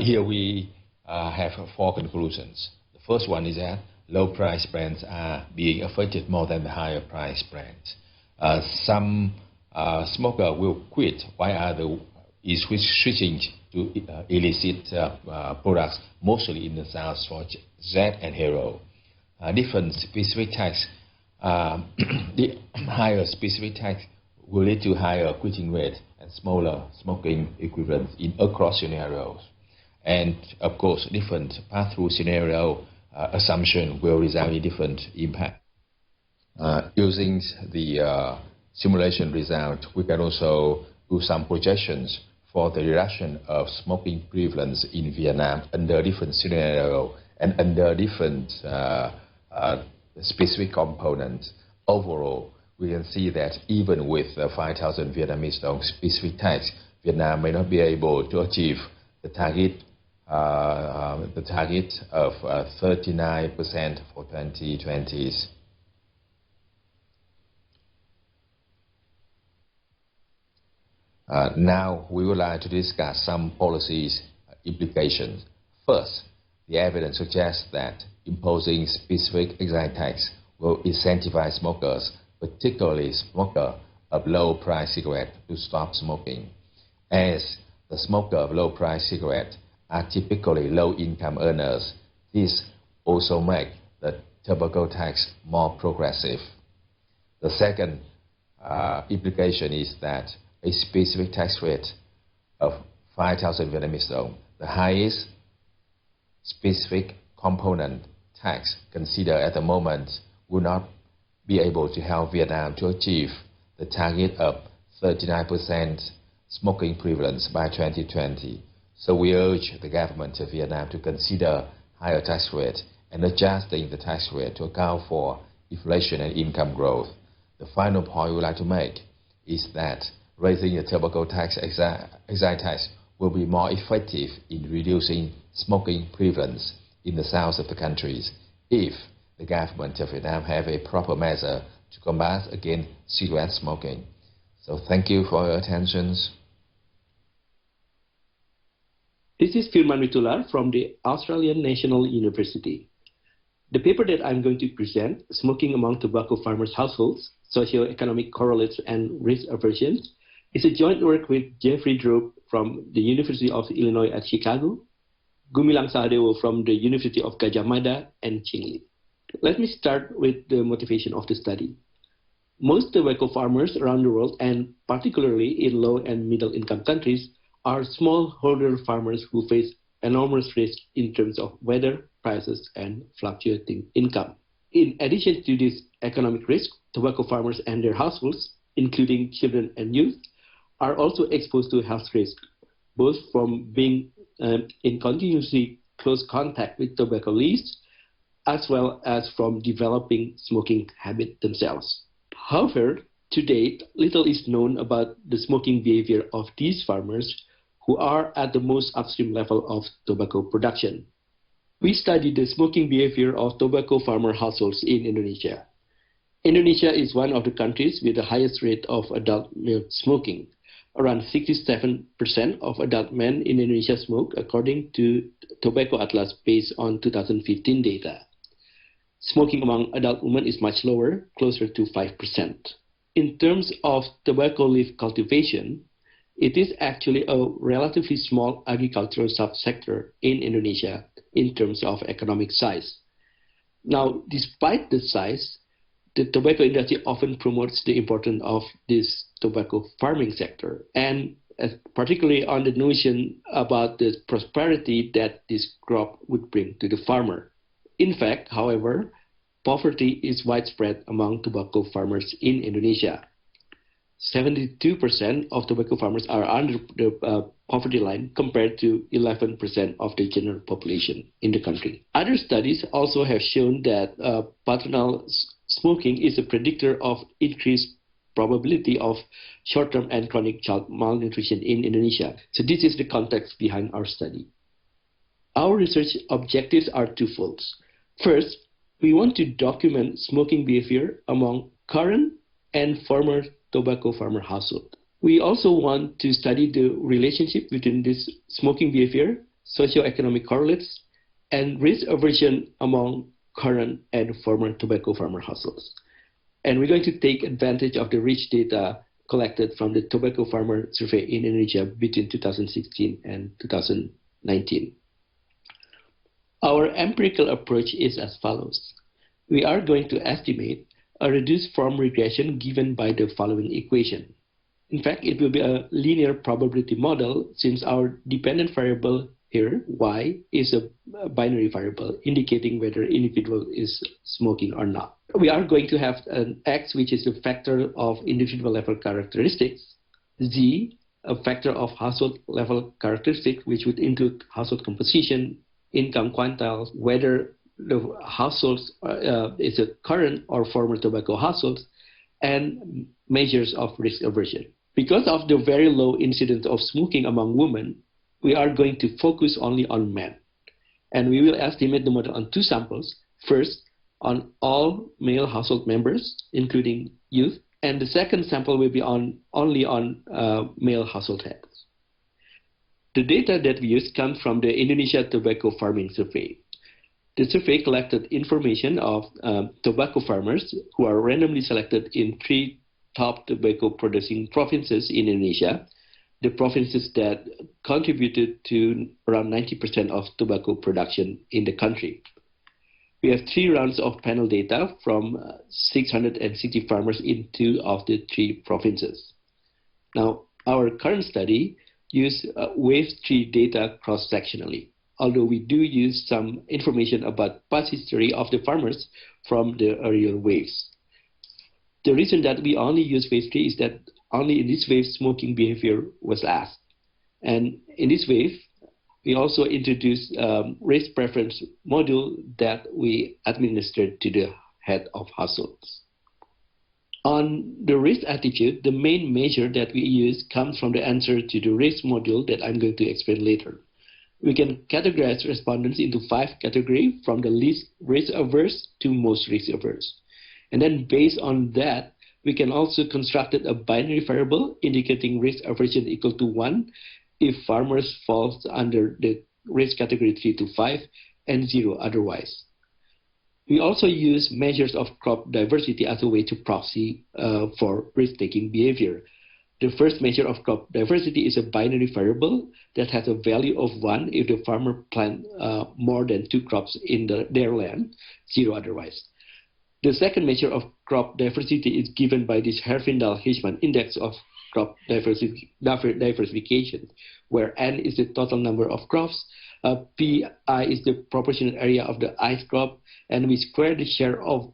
Here we have 4 conclusions. The first one is that low price brands are being affected more than the higher price brands. Some smoker will quit while other is switching to illicit products, mostly in the South for Z and Hero. Different specific tax, the higher specific tax will lead to higher quitting rate and smaller smoking equivalents in across scenarios. And of course, different pass-through scenario assumption will result in different impact. Using the simulation result, we can also do some projections for the reduction of smoking prevalence in Vietnam under different scenarios and under different specific components. Overall, we can see that even with the 5,000 Vietnamese dong specific tax, Vietnam may not be able to achieve the target of 39% for 2020s. Now, we would like to discuss some policies implications. First, the evidence suggests that imposing specific excise tax will incentivize smokers, particularly smokers of low-price cigarettes, to stop smoking. As the smokers of low-price cigarettes are typically low-income earners, this also makes the tobacco tax more progressive. The second implication is that a specific tax rate of 5,000 Vietnamese dong, the highest specific component tax considered at the moment, will not be able to help Vietnam to achieve the target of 39% smoking prevalence by 2020. So we urge the government of Vietnam to consider higher tax rate and adjusting the tax rate to account for inflation and income growth. The final point we would like to make is that raising the tobacco tax excise tax will be more effective in reducing smoking prevalence in the south of the countries if the government of Vietnam have a proper measure to combat against cigarette smoking. So thank you for your attention. This is Firman Witular from the Australian National University. The paper that I'm going to present, Smoking Among Tobacco Farmers' Households, Socioeconomic Correlates and Risk Aversions, is a joint work with Jeffrey Droop from the University of Illinois at Chicago, Gumilang Sahadewo from the University of Gajah Mada, and Ching Lee. Let me start with the motivation of the study. Most tobacco farmers around the world, and particularly in low and middle income countries, are smallholder farmers who face enormous risk in terms of weather, prices, and fluctuating income. In addition to this economic risk, tobacco farmers and their households, including children and youth, are also exposed to health risk, both from being in continuously close contact with tobacco leaves, as well as from developing smoking habit themselves. However, to date, little is known about the smoking behavior of these farmers who are at the most upstream level of tobacco production. We studied the smoking behavior of tobacco farmer households in Indonesia. Indonesia is one of the countries with the highest rate of adult male smoking. Around 67% of adult men in Indonesia smoke, according to Tobacco Atlas based on 2015 data. Smoking among adult women is much lower, closer to 5%. In terms of tobacco leaf cultivation, it is actually a relatively small agricultural subsector in Indonesia in terms of economic size. Now, despite the size, the tobacco industry often promotes the importance of this tobacco farming sector, and particularly on the notion about the prosperity that this crop would bring to the farmer. In fact, however, poverty is widespread among tobacco farmers in Indonesia. 72% of tobacco farmers are under the poverty line compared to 11% of the general population in the country. Other studies also have shown that paternal smoking is a predictor of increased probability of short-term and chronic child malnutrition in Indonesia. So this is the context behind our study. Our research objectives are twofold. First, we want to document smoking behavior among current and former tobacco farmer household. We also want to study the relationship between this smoking behavior, socioeconomic correlates, and risk aversion among current and former tobacco farmer households. And we're going to take advantage of the rich data collected from the tobacco farmer survey in Indonesia between 2016 and 2019. Our empirical approach is as follows. We are going to estimate a reduced form regression given by the following equation. In fact, it will be a linear probability model since our dependent variable here, y, is a binary variable indicating whether individual is smoking or not. we are going to have an X, which is a factor of individual level characteristics, Z, a factor of household level characteristics, which would include household composition, income quantiles, whether the households is a current or former tobacco households, and measures of risk aversion. Because of the very low incidence of smoking among women, we are going to focus only on men. And we will estimate the model on two samples. First, on all male household members, including youth, and the second sample will be only on male household heads. The data that we used comes from the Indonesia Tobacco Farming Survey. The survey collected information of tobacco farmers who are randomly selected in 3 top tobacco producing provinces in Indonesia, the provinces that contributed to around 90% of tobacco production in the country. We have 3 rounds of panel data from 660 farmers in 2 of the 3 provinces. Now, our current study uses wave 3 data cross-sectionally, although we do use some information about past history of the farmers from the earlier waves. The reason that we only use wave 3 is that only in this wave smoking behavior was asked. And in this wave, we also introduced race preference module that we administered to the head of households. On the risk attitude, the main measure that we use comes from the answer to the risk module that I'm going to explain later. We can categorize respondents into 5 categories, from the least risk averse to most risk averse. And then based on that, we can also construct a binary variable indicating risk aversion equal to 1 if farmers falls under the risk category 3 to 5 and 0 otherwise. We also use measures of crop diversity as a way to proxy for risk-taking behavior. The first measure of crop diversity is a binary variable that has a value of 1 if the farmer plant more than 2 crops in their land, 0 otherwise. The second measure of crop diversity is given by this Herfindahl-Hirschman index of crop diversification, where N is the total number of crops, Pi is the proportional area of the ith crop, and we square the share of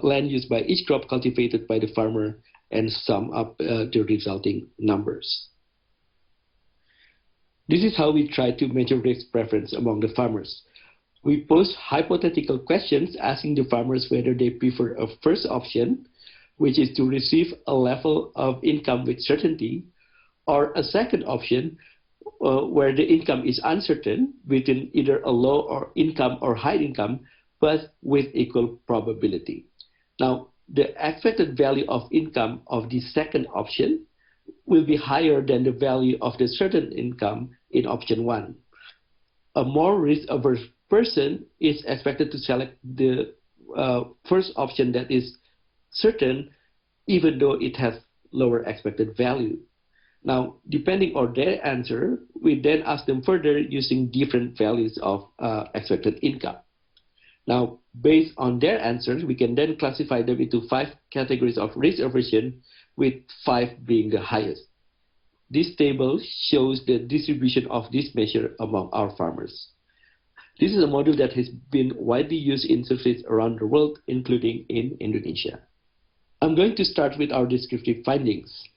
land used by each crop cultivated by the farmer and sum up the resulting numbers. This is how we try to measure risk preference among the farmers. We pose hypothetical questions asking the farmers whether they prefer a first option, which is to receive a level of income with certainty, or a second option where the income is uncertain within either a low or income or high income, but with equal probability. Now, the expected value of income of the second option will be higher than the value of the certain income in option 1. A more risk-averse person is expected to select the first option that is certain, even though it has lower expected value. Now, depending on their answer, we then ask them further using different values of expected income. Now, based on their answers, we can then classify them into 5 categories of risk aversion, with 5 being the highest. This table shows the distribution of this measure among our farmers. This is a model that has been widely used in surveys around the world, including in Indonesia. I'm going to start with our descriptive findings.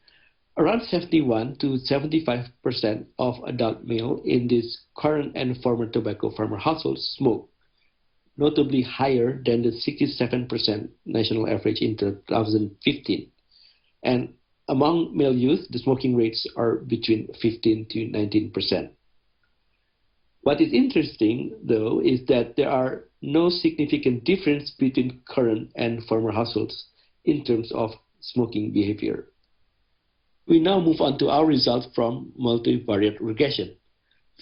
Around 71 to 75% of adult male in this current and former tobacco farmer households smoke, notably higher than the 67% national average in 2015. And among male youth, the smoking rates are between 15 to 19%. What is interesting, though, is that there are no significant difference between current and former households in terms of smoking behavior. We now move on to our results from multivariate regression.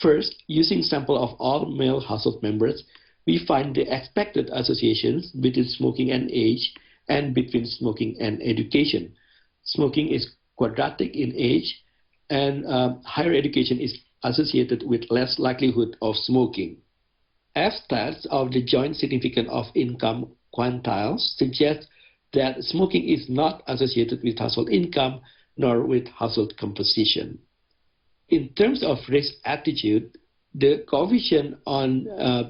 First, using sample of all male household members, we find the expected associations between smoking and age and between smoking and education. Smoking is quadratic in age, and higher education is associated with less likelihood of smoking. F-stats of the joint significance of income quantiles suggest that smoking is not associated with household income nor with household composition. In terms of risk attitude, the coefficient on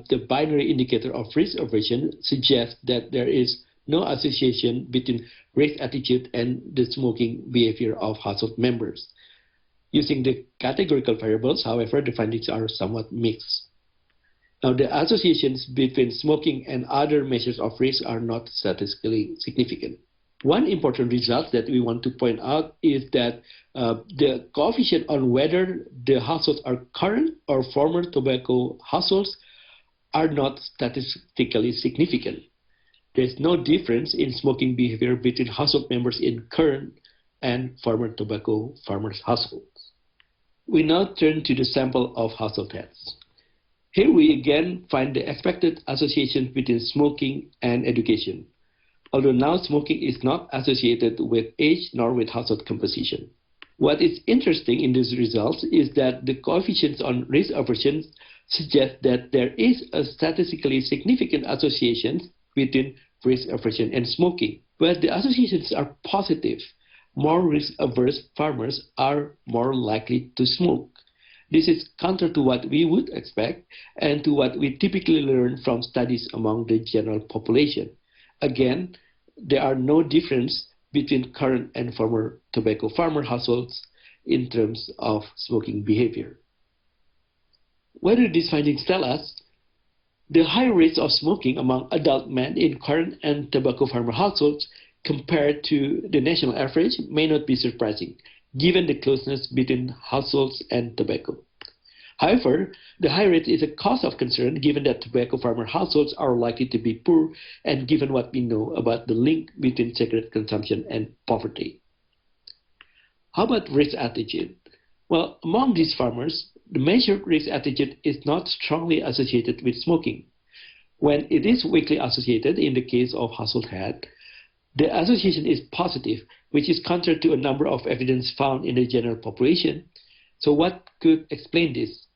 the binary indicator of risk aversion suggests that there is no association between risk attitude and the smoking behavior of household members. Using the categorical variables, however, the findings are somewhat mixed. Now, the associations between smoking and other measures of risk are not statistically significant. One important result that we want to point out is that the coefficient on whether the households are current or former tobacco households are not statistically significant. There's no difference in smoking behavior between household members in current and former tobacco farmers' households. We now turn to the sample of household heads. Here we again find the expected association between smoking and education, although now smoking is not associated with age nor with household composition. What is interesting in these results is that the coefficients on risk aversion suggest that there is a statistically significant association between risk aversion and smoking. Where the associations are positive, more risk-averse farmers are more likely to smoke. This is counter to what we would expect and to what we typically learn from studies among the general population. Again, there are no difference between current and former tobacco farmer households in terms of smoking behavior. What do these findings tell us? The high rates of smoking among adult men in current and tobacco farmer households compared to the national average may not be surprising, given the closeness between households and tobacco. However, the high rate is a cause of concern given that tobacco farmer households are likely to be poor and given what we know about the link between cigarette consumption and poverty. How about risk attitude? Well, among these farmers, the measured risk attitude is not strongly associated with smoking. When it is weakly associated in the case of household head, the association is positive, which is counter to a number of evidence found in the general population. So what could explain this?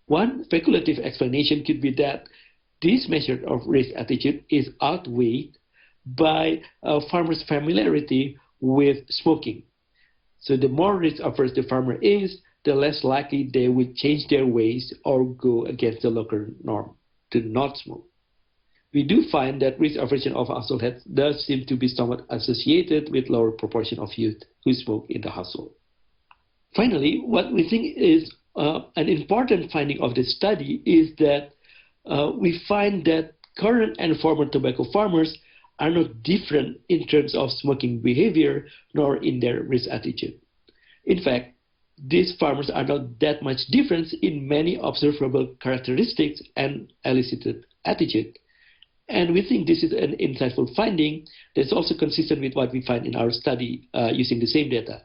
One speculative explanation could be that this measure of risk attitude is outweighed by a farmer's familiarity with smoking. So the more risk-averse the farmer is, the less likely they will change their ways or go against the local norm to not smoke. We do find that risk aversion of household heads does seem to be somewhat associated with lower proportion of youth who smoke in the household. Finally, what we think is an important finding of this study is that we find that current and former tobacco farmers are not different in terms of smoking behavior nor in their risk attitude. In fact, these farmers are not that much different in many observable characteristics and elicited attitude. And we think this is an insightful finding that's also consistent with what we find in our study using the same data.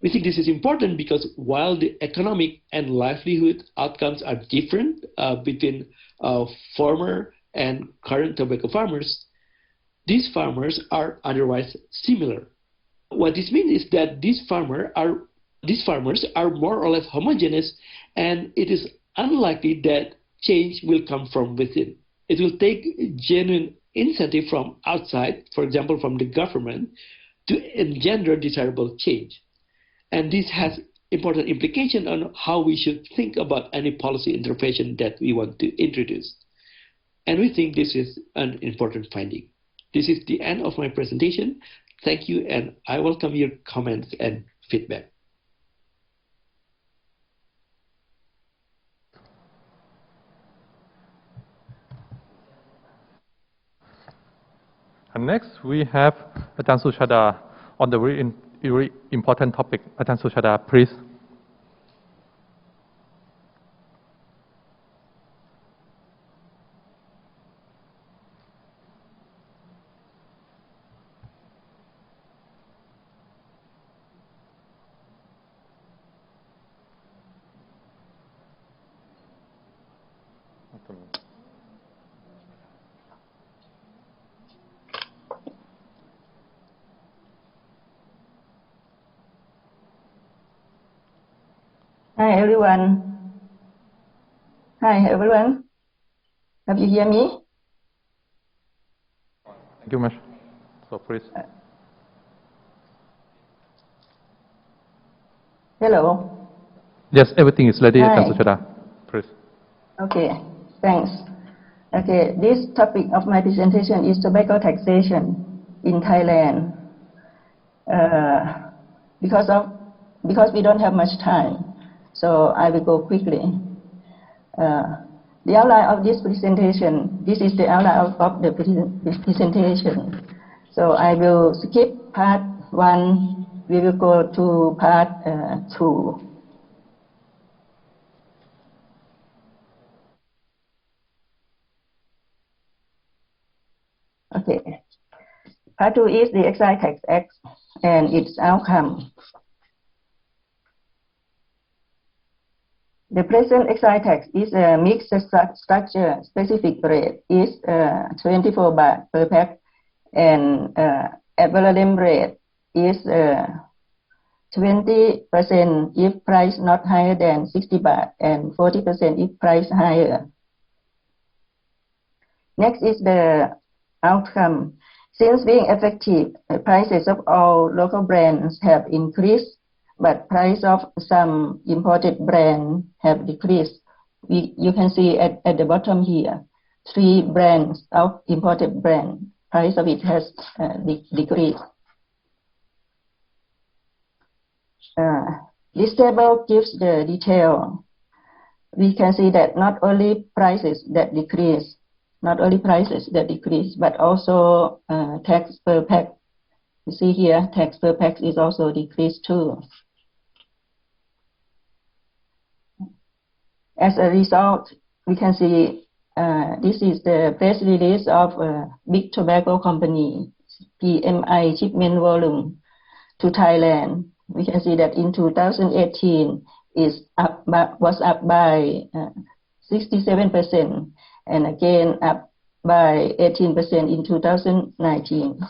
We think this is important because while the economic and livelihood outcomes are different between former and current tobacco farmers, these farmers are otherwise similar. What this means is that these farmers are more or less homogeneous, and it is unlikely that change will come from within. It will take genuine incentive from outside, for example, from the government, to engender desirable change. And this has important implications on how we should think about any policy intervention that we want to introduce. And we think this is an important finding. This is the end of my presentation. Thank you, and I welcome your comments and feedback. And next, we have Ajahn Suchada on the very important topic. Ajahn Suchada, please. Hi everyone. Hi everyone. Have you hear me? Thank you, Mesh. So please. Hello. Yes, everything is ready, Hi. Ajahn Suchada. Please. Okay, thanks. Okay, this topic of my presentation is tobacco taxation in Thailand. Because we don't have much time, so I will go quickly. The outline of this presentation, this is the outline of the presentation. So I will skip part 1, we will go to part 2. Okay. Part 2 is the Excise Tax Act and its outcome. The present excise tax is a mixed structure. Specific rate is 24 baht per pack, and ad valorem rate is 20% if price not higher than 60 baht and 40% if price higher. Next is the outcome. Since being effective, prices of all local brands have increased, but price of some imported brands have decreased. You can see at the bottom here, 3 brands of imported brand, price of it has decreased. This table gives the detail. We can see that not only prices that decrease, but also tax per pack. You see here, tax per pack is also decreased too. As a result, we can see this is the press release of big tobacco company, PMI shipment volume to Thailand. We can see that in 2018 was up by 67%, and again up by 18% in 2019.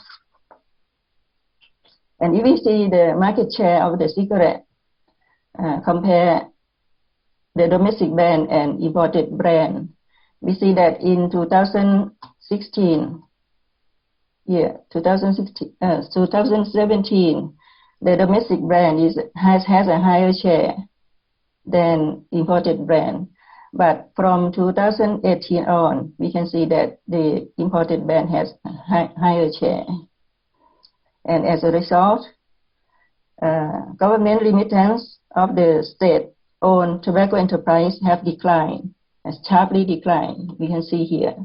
And if we see the market share of the cigarette, compare the domestic brand and imported brand, we see that in 2017, the domestic brand has a higher share than imported brand. But from 2018 on, we can see that the imported brand has higher share. And as a result, government remittance of the state-owned tobacco enterprise have declined, has sharply declined. We can see here,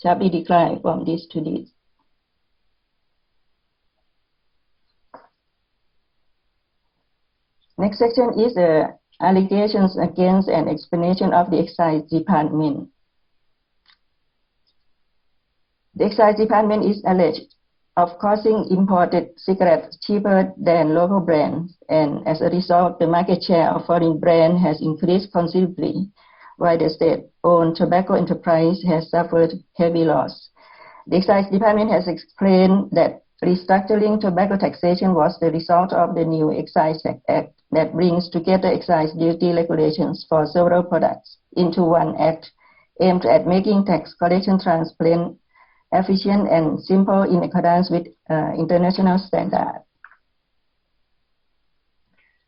sharply declined from this to this. Next section is allegations against and explanation of the Excise Department. The Excise Department is alleged of causing imported cigarettes cheaper than local brands, and as a result, the market share of foreign brands has increased considerably, while the state-owned tobacco enterprise has suffered heavy loss. The Excise Department has explained that restructuring tobacco taxation was the result of the new Excise Tax Act that brings together excise duty regulations for several products into one act, aimed at making tax collection transparent, efficient, and simple in accordance with international standards.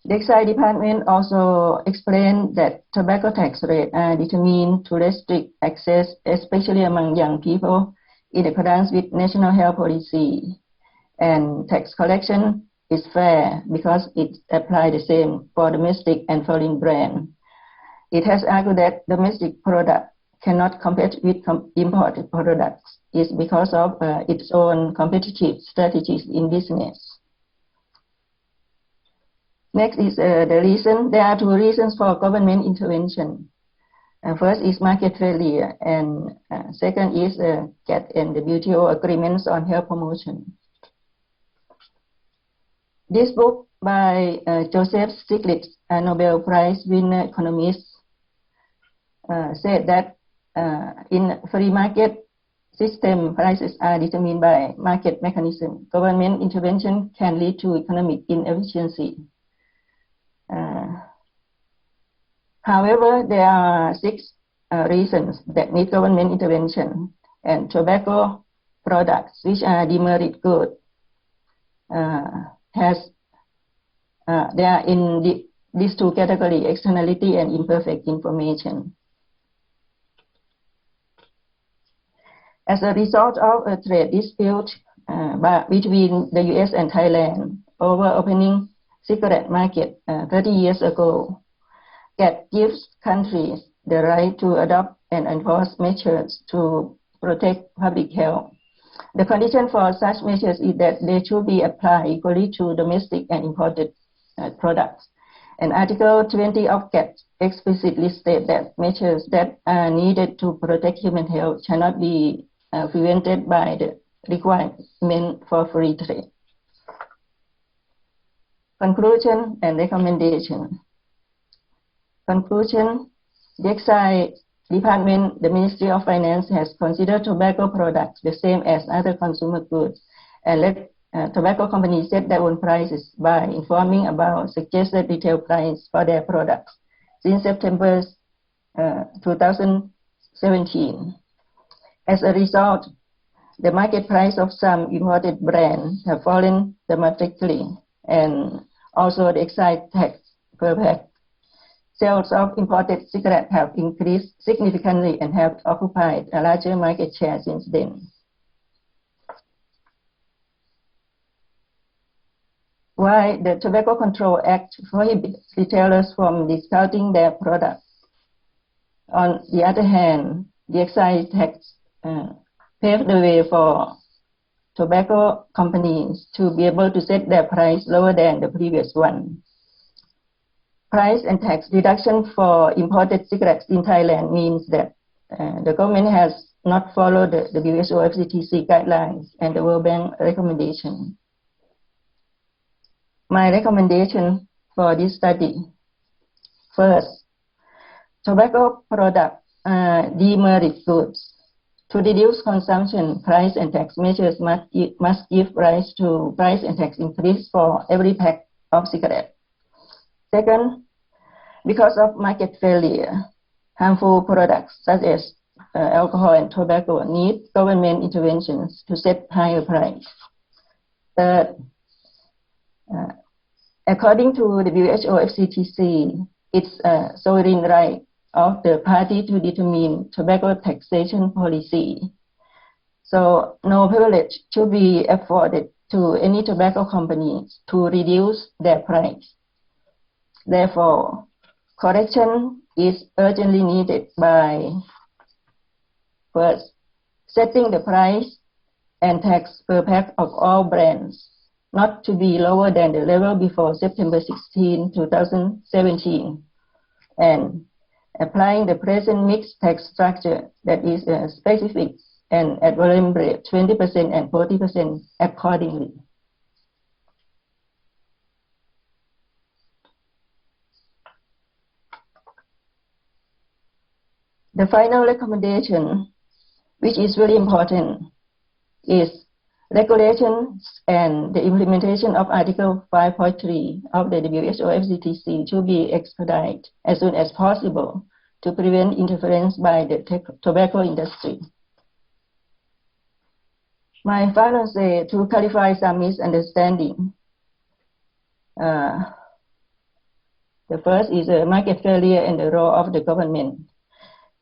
The Excise Department also explained that tobacco tax rates are determined to restrict access, especially among young people, in accordance with national health policy. And tax collection is fair because it applies the same for domestic and foreign brands. It has argued that domestic products cannot compete with imported products is because of its own competitive strategies in business. Next is the reason. There are 2 reasons for government intervention. First is market failure, and second is GATT and the WTO agreements on health promotion. This book by Joseph Stiglitz, a Nobel Prize winner economist, said that in free market system, prices are determined by market mechanism. Government intervention can lead to economic inefficiency. However, there are 6 reasons that need government intervention, and tobacco products, which are demerit goods, they are in these 2 categories: externality and imperfect information. As a result of a trade dispute between the US and Thailand over opening cigarette market 30 years ago, GATT gives countries the right to adopt and enforce measures to protect public health. The condition for such measures is that they should be applied equally to domestic and imported products. And Article 20 of GATT explicitly states that measures that are needed to protect human health cannot be prevented by the requirement for free trade. Conclusion and recommendation. Conclusion: the Excise Department, the Ministry of Finance, has considered tobacco products the same as other consumer goods and let tobacco companies set their own prices by informing about suggested retail price for their products since September 2017. As a result, the market price of some imported brands have fallen dramatically, and also the excise tax per pack. Sales of imported cigarettes have increased significantly and have occupied a larger market share since then. While the Tobacco Control Act prohibits retailers from discounting their products, on the other hand, the excise tax paved the way for tobacco companies to be able to set their price lower than the previous one. Price and tax reduction for imported cigarettes in Thailand means that the government has not followed the WHO FCTC guidelines and the World Bank recommendation. My recommendation for this study: first, tobacco products are demerit goods. To reduce consumption, price and tax measures must give rise to price and tax increase for every pack of cigarettes. Second, because of market failure, harmful products such as alcohol and tobacco need government interventions to set higher price. Third, according to the WHO FCTC, it's a sovereign right of the party to determine tobacco taxation policy. So no privilege should be afforded to any tobacco companies to reduce their price. Therefore, correction is urgently needed by, first, setting the price and tax per pack of all brands not to be lower than the level before September 16, 2017, and applying the present mixed tax structure that is specific and at volume rate 20% and 40% accordingly. The final recommendation, which is very important, is regulations and the implementation of Article 5.3 of the WHO FCTC to be expedited as soon as possible to prevent interference by the tobacco industry. My final say to clarify some misunderstanding. The first is a market failure and the role of the government.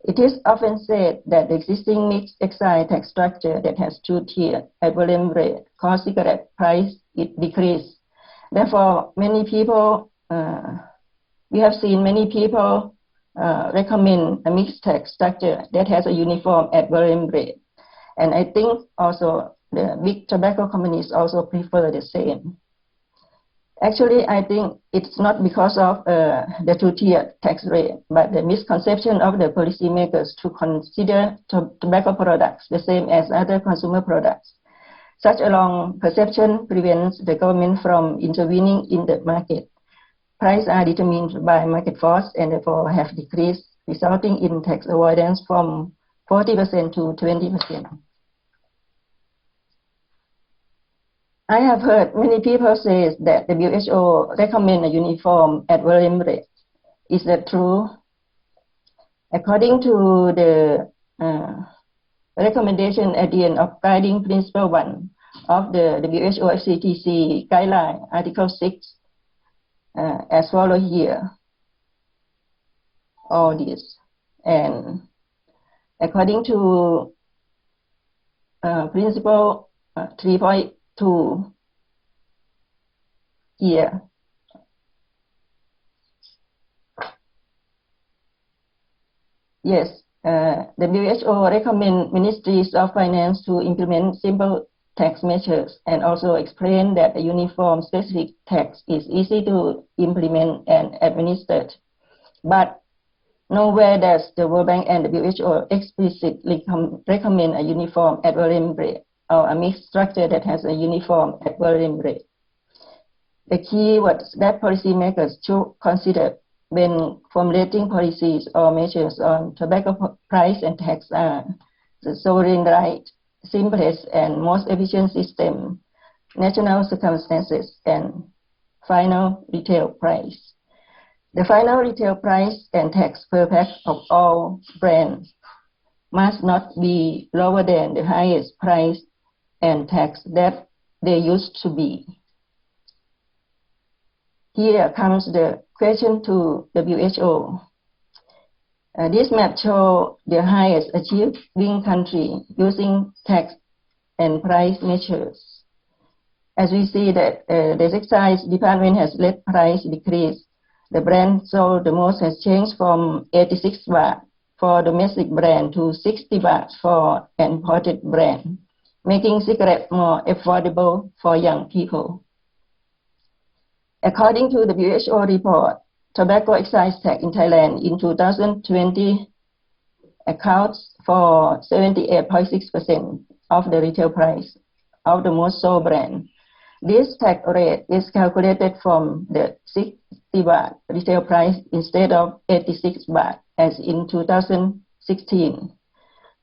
It is often said that the existing mixed excise tax structure that has two tiers at volume rate cause cigarette price decrease. Therefore, many people, we have seen many people recommend a mixed tax structure that has a uniform ad volume rate. And I think also the big tobacco companies also prefer the same. Actually, I think it's not because of the two-tier tax rate, but the misconception of the policymakers to consider tobacco products the same as other consumer products. Such a wrong perception prevents the government from intervening in the market. Prices are determined by market force and therefore have decreased, resulting in tax avoidance from 40% to 20%. I have heard many people say that the WHO recommend a uniform ad volume rate. Is that true? According to the recommendation at the end of Guiding Principle 1 of the WHO FCTC guideline, Article 6, as follows here, all this. And according to principal 3.2 year. Yes, WHO recommend ministries of finance to implement simple tax measures and also explain that a uniform specific tax is easy to implement and administer. But nowhere does the World Bank and WHO explicitly recommend a uniform ad-valorem rate or a mixed structure that has a uniform ad-valorem rate. The keywords that policymakers should consider when formulating policies or measures on tobacco price and tax are the sovereign right, simplest and most efficient system, national circumstances, and final retail price. The final retail price and tax per pack of all brands must not be lower than the highest price and tax that they used to be. Here comes the question to WHO. This map shows the highest achieving country using tax and price measures. As we see that the excise department has led price decrease. The brand sold the most has changed from 86 baht for domestic brand to 60 baht for imported brand, making cigarette more affordable for young people. According to the WHO report, tobacco excise tax in Thailand in 2020 accounts for 78.6% of the retail price of the most sold brand. This tax rate is calculated from the 60 baht retail price instead of 86 baht as in 2016.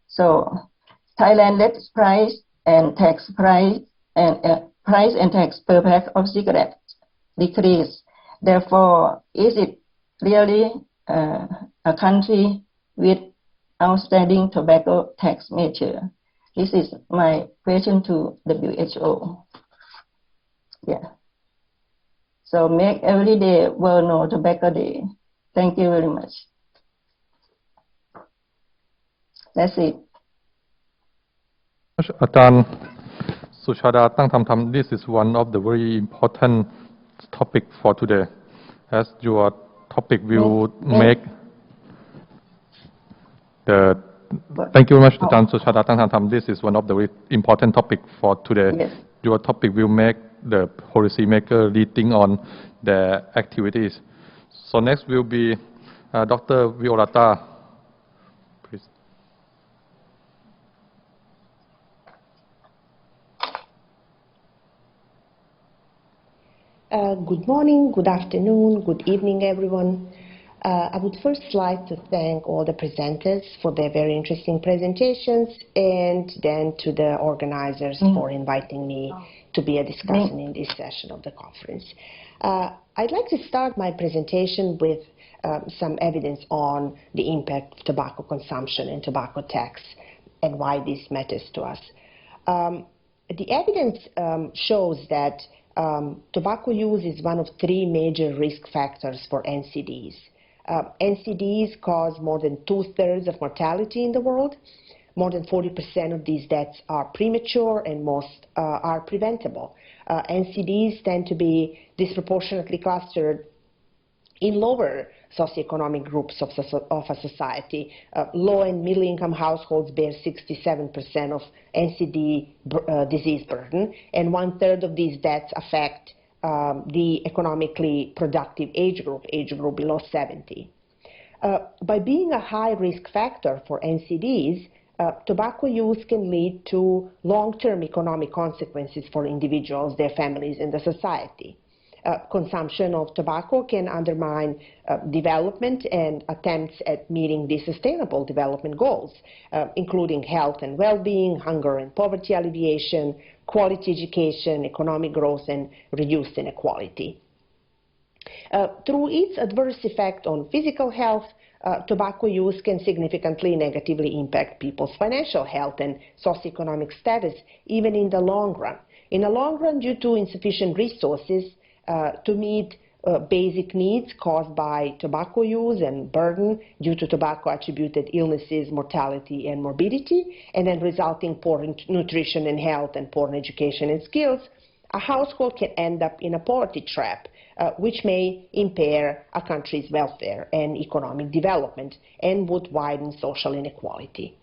So Thailand led price and tax per pack of cigarettes decrease. Therefore, is it really a country with outstanding tobacco tax measure? This is my question to WHO. Yeah. So make every day World No Tobacco Day. Thank you very much. That's it. อาจารย์สุชาดาตั้งธรรม This is one of the very important topic for today, as your topic will make the. Thank you very much, อาจารย์สุชาดาตั้งธรรม This is one of the very important topic for today. Yes. Your topic will make the policy maker rethink on their activities. So next will be Dr. Violata. Please. Good morning, good afternoon, good evening, everyone. I would first like to thank all the presenters for their very interesting presentations, and then to the organizers for inviting me to be a discussion in this session of the conference. I'd like to start my presentation with some evidence on the impact of tobacco consumption and tobacco tax and why this matters to us. The evidence shows that tobacco use is one of 3 major risk factors for NCDs. NCDs cause more than 2/3 of mortality in the world. More than 40% of these deaths are premature and most are preventable. NCDs tend to be disproportionately clustered in lower socioeconomic groups of a society. Low and middle income households bear 67% of NCD disease burden, and 1/3 of these deaths affect the economically productive age group below 70. By being a high risk factor for NCDs, tobacco use can lead to long-term economic consequences for individuals, their families, and the society. Consumption of tobacco can undermine development and attempts at meeting the Sustainable Development Goals, including health and well-being, hunger and poverty alleviation, quality education, economic growth, and reduced inequality. Through its adverse effect on physical health, tobacco use can significantly negatively impact people's financial health and socioeconomic status, even in the long run. In the long run, due to insufficient resources to meet basic needs caused by tobacco use and burden due to tobacco-attributed illnesses, mortality, and morbidity, and then resulting poor nutrition and health and poor education and skills, a household can end up in a poverty trap, which may impair a country's welfare and economic development and would widen social inequality.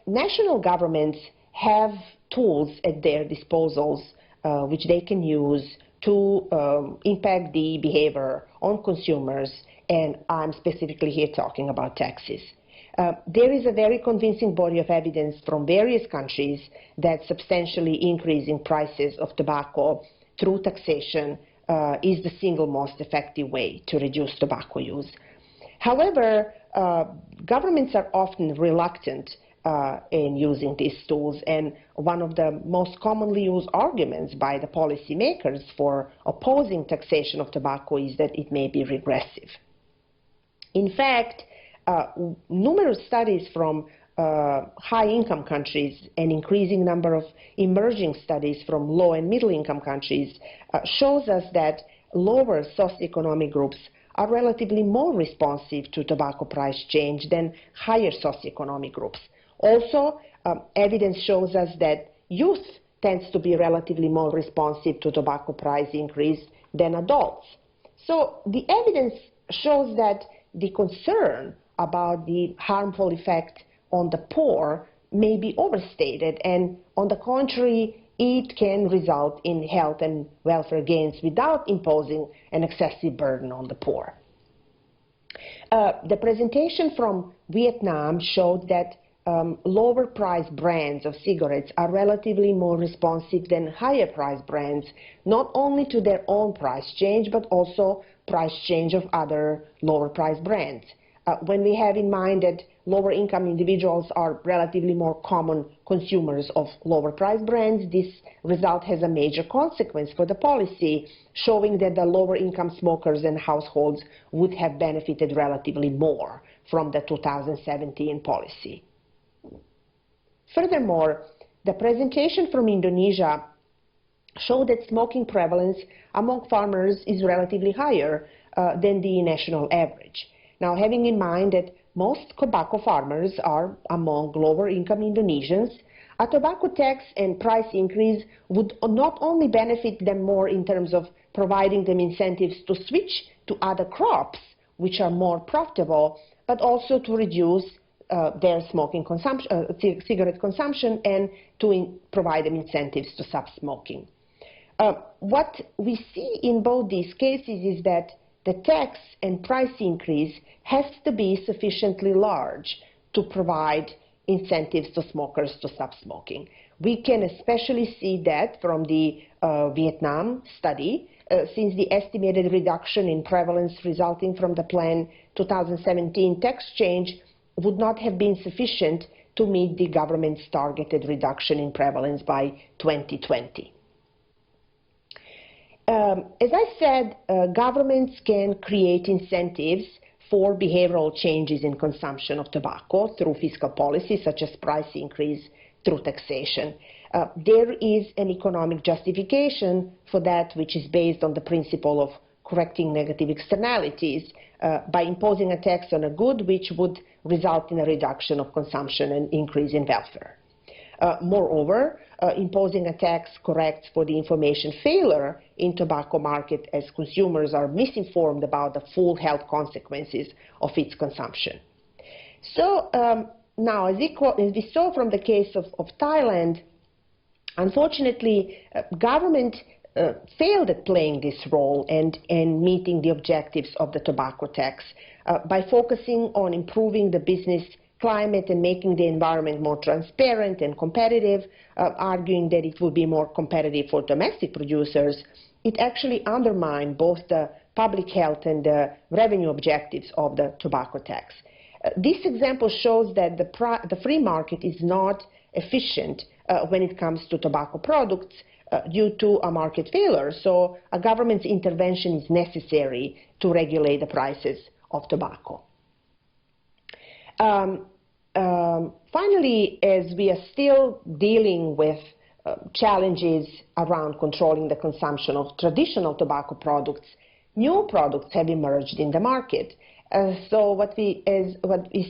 National governments have tools at their disposals which they can use to impact the behavior on consumers, and I'm specifically here talking about taxes. There is a very convincing body of evidence from various countries that substantially increasing prices of tobacco through taxation is the single most effective way to reduce tobacco use. However, governments are often reluctant in using these tools, and one of the most commonly used arguments by the policymakers for opposing taxation of tobacco is that it may be regressive. In fact, numerous studies from high-income countries and increasing number of emerging studies from low and middle-income countries shows us that lower socioeconomic groups are relatively more responsive to tobacco price change than higher socioeconomic groups. Also, evidence shows us that youth tends to be relatively more responsive to tobacco price increase than adults. So the evidence shows that the concern about the harmful effect on the poor may be overstated, and on the contrary, it can result in health and welfare gains without imposing an excessive burden on the poor. The presentation from Vietnam showed that lower priced brands of cigarettes are relatively more responsive than higher priced brands, not only to their own price change, but also price change of other lower priced brands. When we have in mind that lower income individuals are relatively more common consumers of lower priced brands, this result has a major consequence for the policy, showing that the lower income smokers and households would have benefited relatively more from the 2017 policy. Furthermore, the presentation from Indonesia showed that smoking prevalence among farmers is relatively higher than the national average. Now, having in mind that most tobacco farmers are among lower income Indonesians, a tobacco tax and price increase would not only benefit them more in terms of providing them incentives to switch to other crops, which are more profitable, but also to reduce their smoking consumption, cigarette consumption, and to provide them incentives to stop smoking. What we see in both these cases is that the tax and price increase has to be sufficiently large to provide incentives to smokers to stop smoking. We can especially see that from the Vietnam study, since the estimated reduction in prevalence resulting from the planned 2017 tax change would not have been sufficient to meet the government's targeted reduction in prevalence by 2020. As I said, governments can create incentives for behavioral changes in consumption of tobacco through fiscal policy, such as price increase through taxation. There is an economic justification for that, which is based on the principle of correcting negative externalities by imposing a tax on a good which would result in a reduction of consumption and increase in welfare. Moreover, imposing a tax corrects for the information failure in tobacco market, as consumers are misinformed about the full health consequences of its consumption. So now, as we saw from the case of Thailand, unfortunately, government failed at playing this role and meeting the objectives of the tobacco tax by focusing on improving the business climate and making the environment more transparent and competitive, arguing that it would be more competitive for domestic producers. It actually undermined both the public health and the revenue objectives of the tobacco tax. This example shows that the free market is not efficient when it comes to tobacco products due to a market failure, so a government's intervention is necessary to regulate the prices of tobacco. Finally, as we are still dealing with challenges around controlling the consumption of traditional tobacco products, new products have emerged in the market. So what we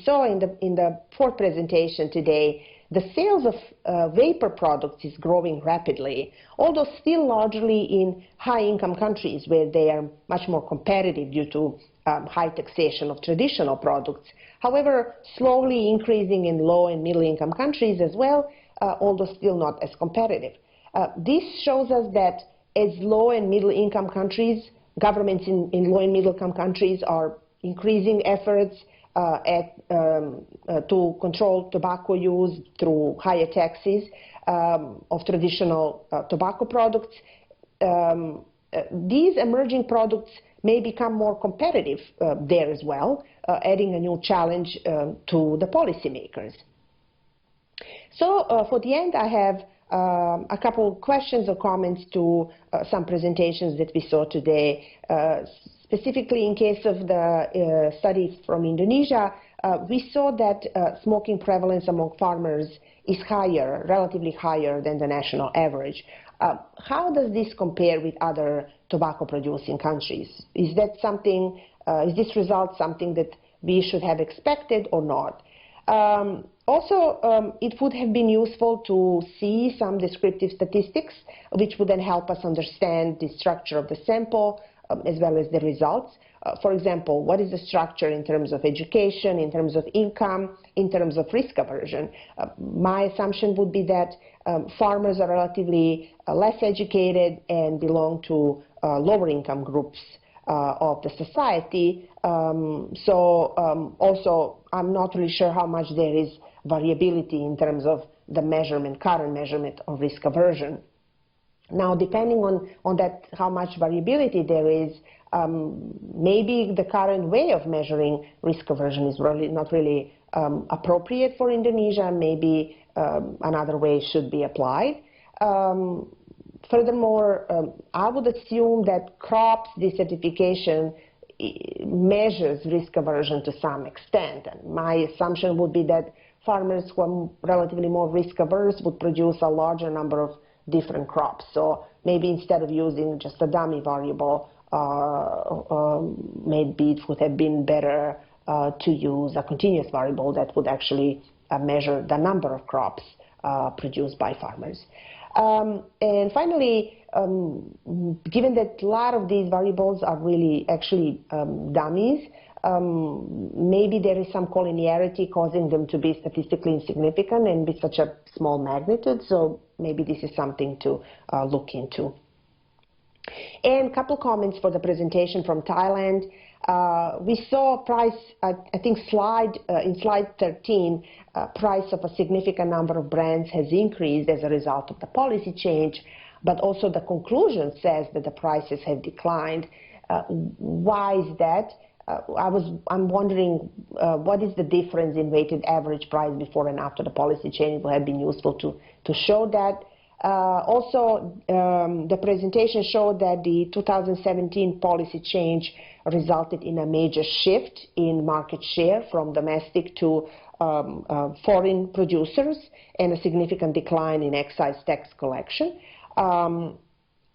saw in the fourth presentation today, the sales of vapor products is growing rapidly, although still largely in high-income countries where they are much more competitive due to high taxation of traditional products. However, slowly increasing in low and middle-income countries as well, although still not as competitive. This shows us that as low and middle-income countries, governments in low and middle-income countries are increasing efforts to control tobacco use through higher taxes of traditional tobacco products. These emerging products may become more competitive there as well, adding a new challenge to the policymakers. So for the end, I have a couple questions or comments to some presentations that we saw today. Specifically in case of the study from Indonesia, we saw that smoking prevalence among farmers is higher, relatively higher than the national average. How does this compare with other tobacco producing countries? Is that something, is this result something that we should have expected or not? Also, it would have been useful to see some descriptive statistics, which would then help us understand the structure of the sample as well as the results. For example, what is the structure in terms of education, in terms of income, in terms of risk aversion? My assumption would be that farmers are relatively less educated and belong to lower income groups of the society. Also, I'm not really sure how much there is variability in terms of the measurement, current measurement of risk aversion. Now, depending on that, how much variability there is, maybe the current way of measuring risk aversion is really not really appropriate for Indonesia. Maybe another way should be applied. Furthermore, I would assume that crops desertification measures risk aversion to some extent. And my assumption would be that farmers who are relatively more risk averse would produce a larger number of different crops. So maybe instead of using just a dummy variable, maybe it would have been better to use a continuous variable that would actually measure the number of crops produced by farmers. And finally, given that a lot of these variables are really actually dummies, maybe there is some collinearity causing them to be statistically insignificant and with such a small magnitude. So maybe this is something to look into. And a couple comments for the presentation from Thailand. We saw price, I think in slide 13, price of a significant number of brands has increased as a result of the policy change, but also the conclusion says that the prices have declined. Why is that? I'm wondering what is the difference in weighted average price before and after the policy change. It would have been useful to show that. Also, the presentation showed that the 2017 policy change resulted in a major shift in market share from domestic to foreign producers and a significant decline in excise tax collection. I'm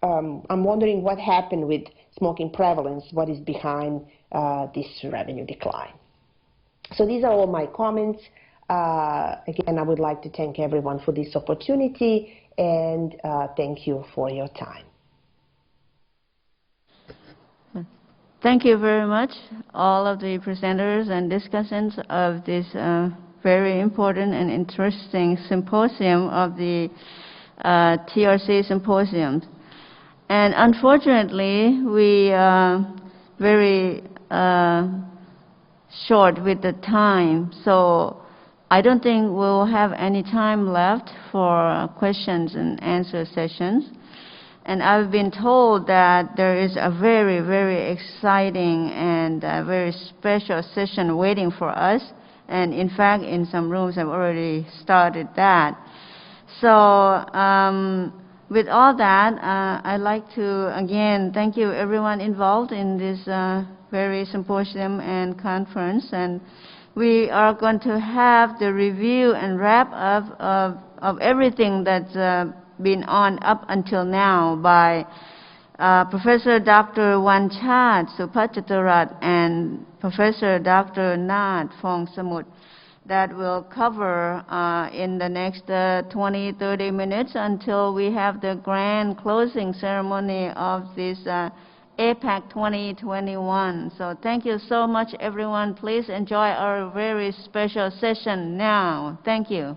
wondering what happened with smoking prevalence, what is behind this revenue decline. So these are all my comments. Again, I would like to thank everyone for this opportunity and thank you for your time. Thank you very much, all of the presenters and discussants of this very important and interesting symposium of the TRC symposium. And unfortunately, we are very short with the time, so I don't think we'll have any time left for questions and answer sessions. And I've been told that there is a very, very exciting and very special session waiting for us. And in fact, in some rooms, I've already started that. So with all that, I'd like to, again, thank you everyone involved in this very symposium and conference. And we are going to have the review and wrap up of everything that's been on up until now by Professor Dr. Wanchat Supachatarat and Professor Dr. Nath Phongsamut that will cover in the next 20-30 minutes until we have the grand closing ceremony of this APACT 2021. So thank you so much, everyone. Please enjoy our very special session now. Thank you.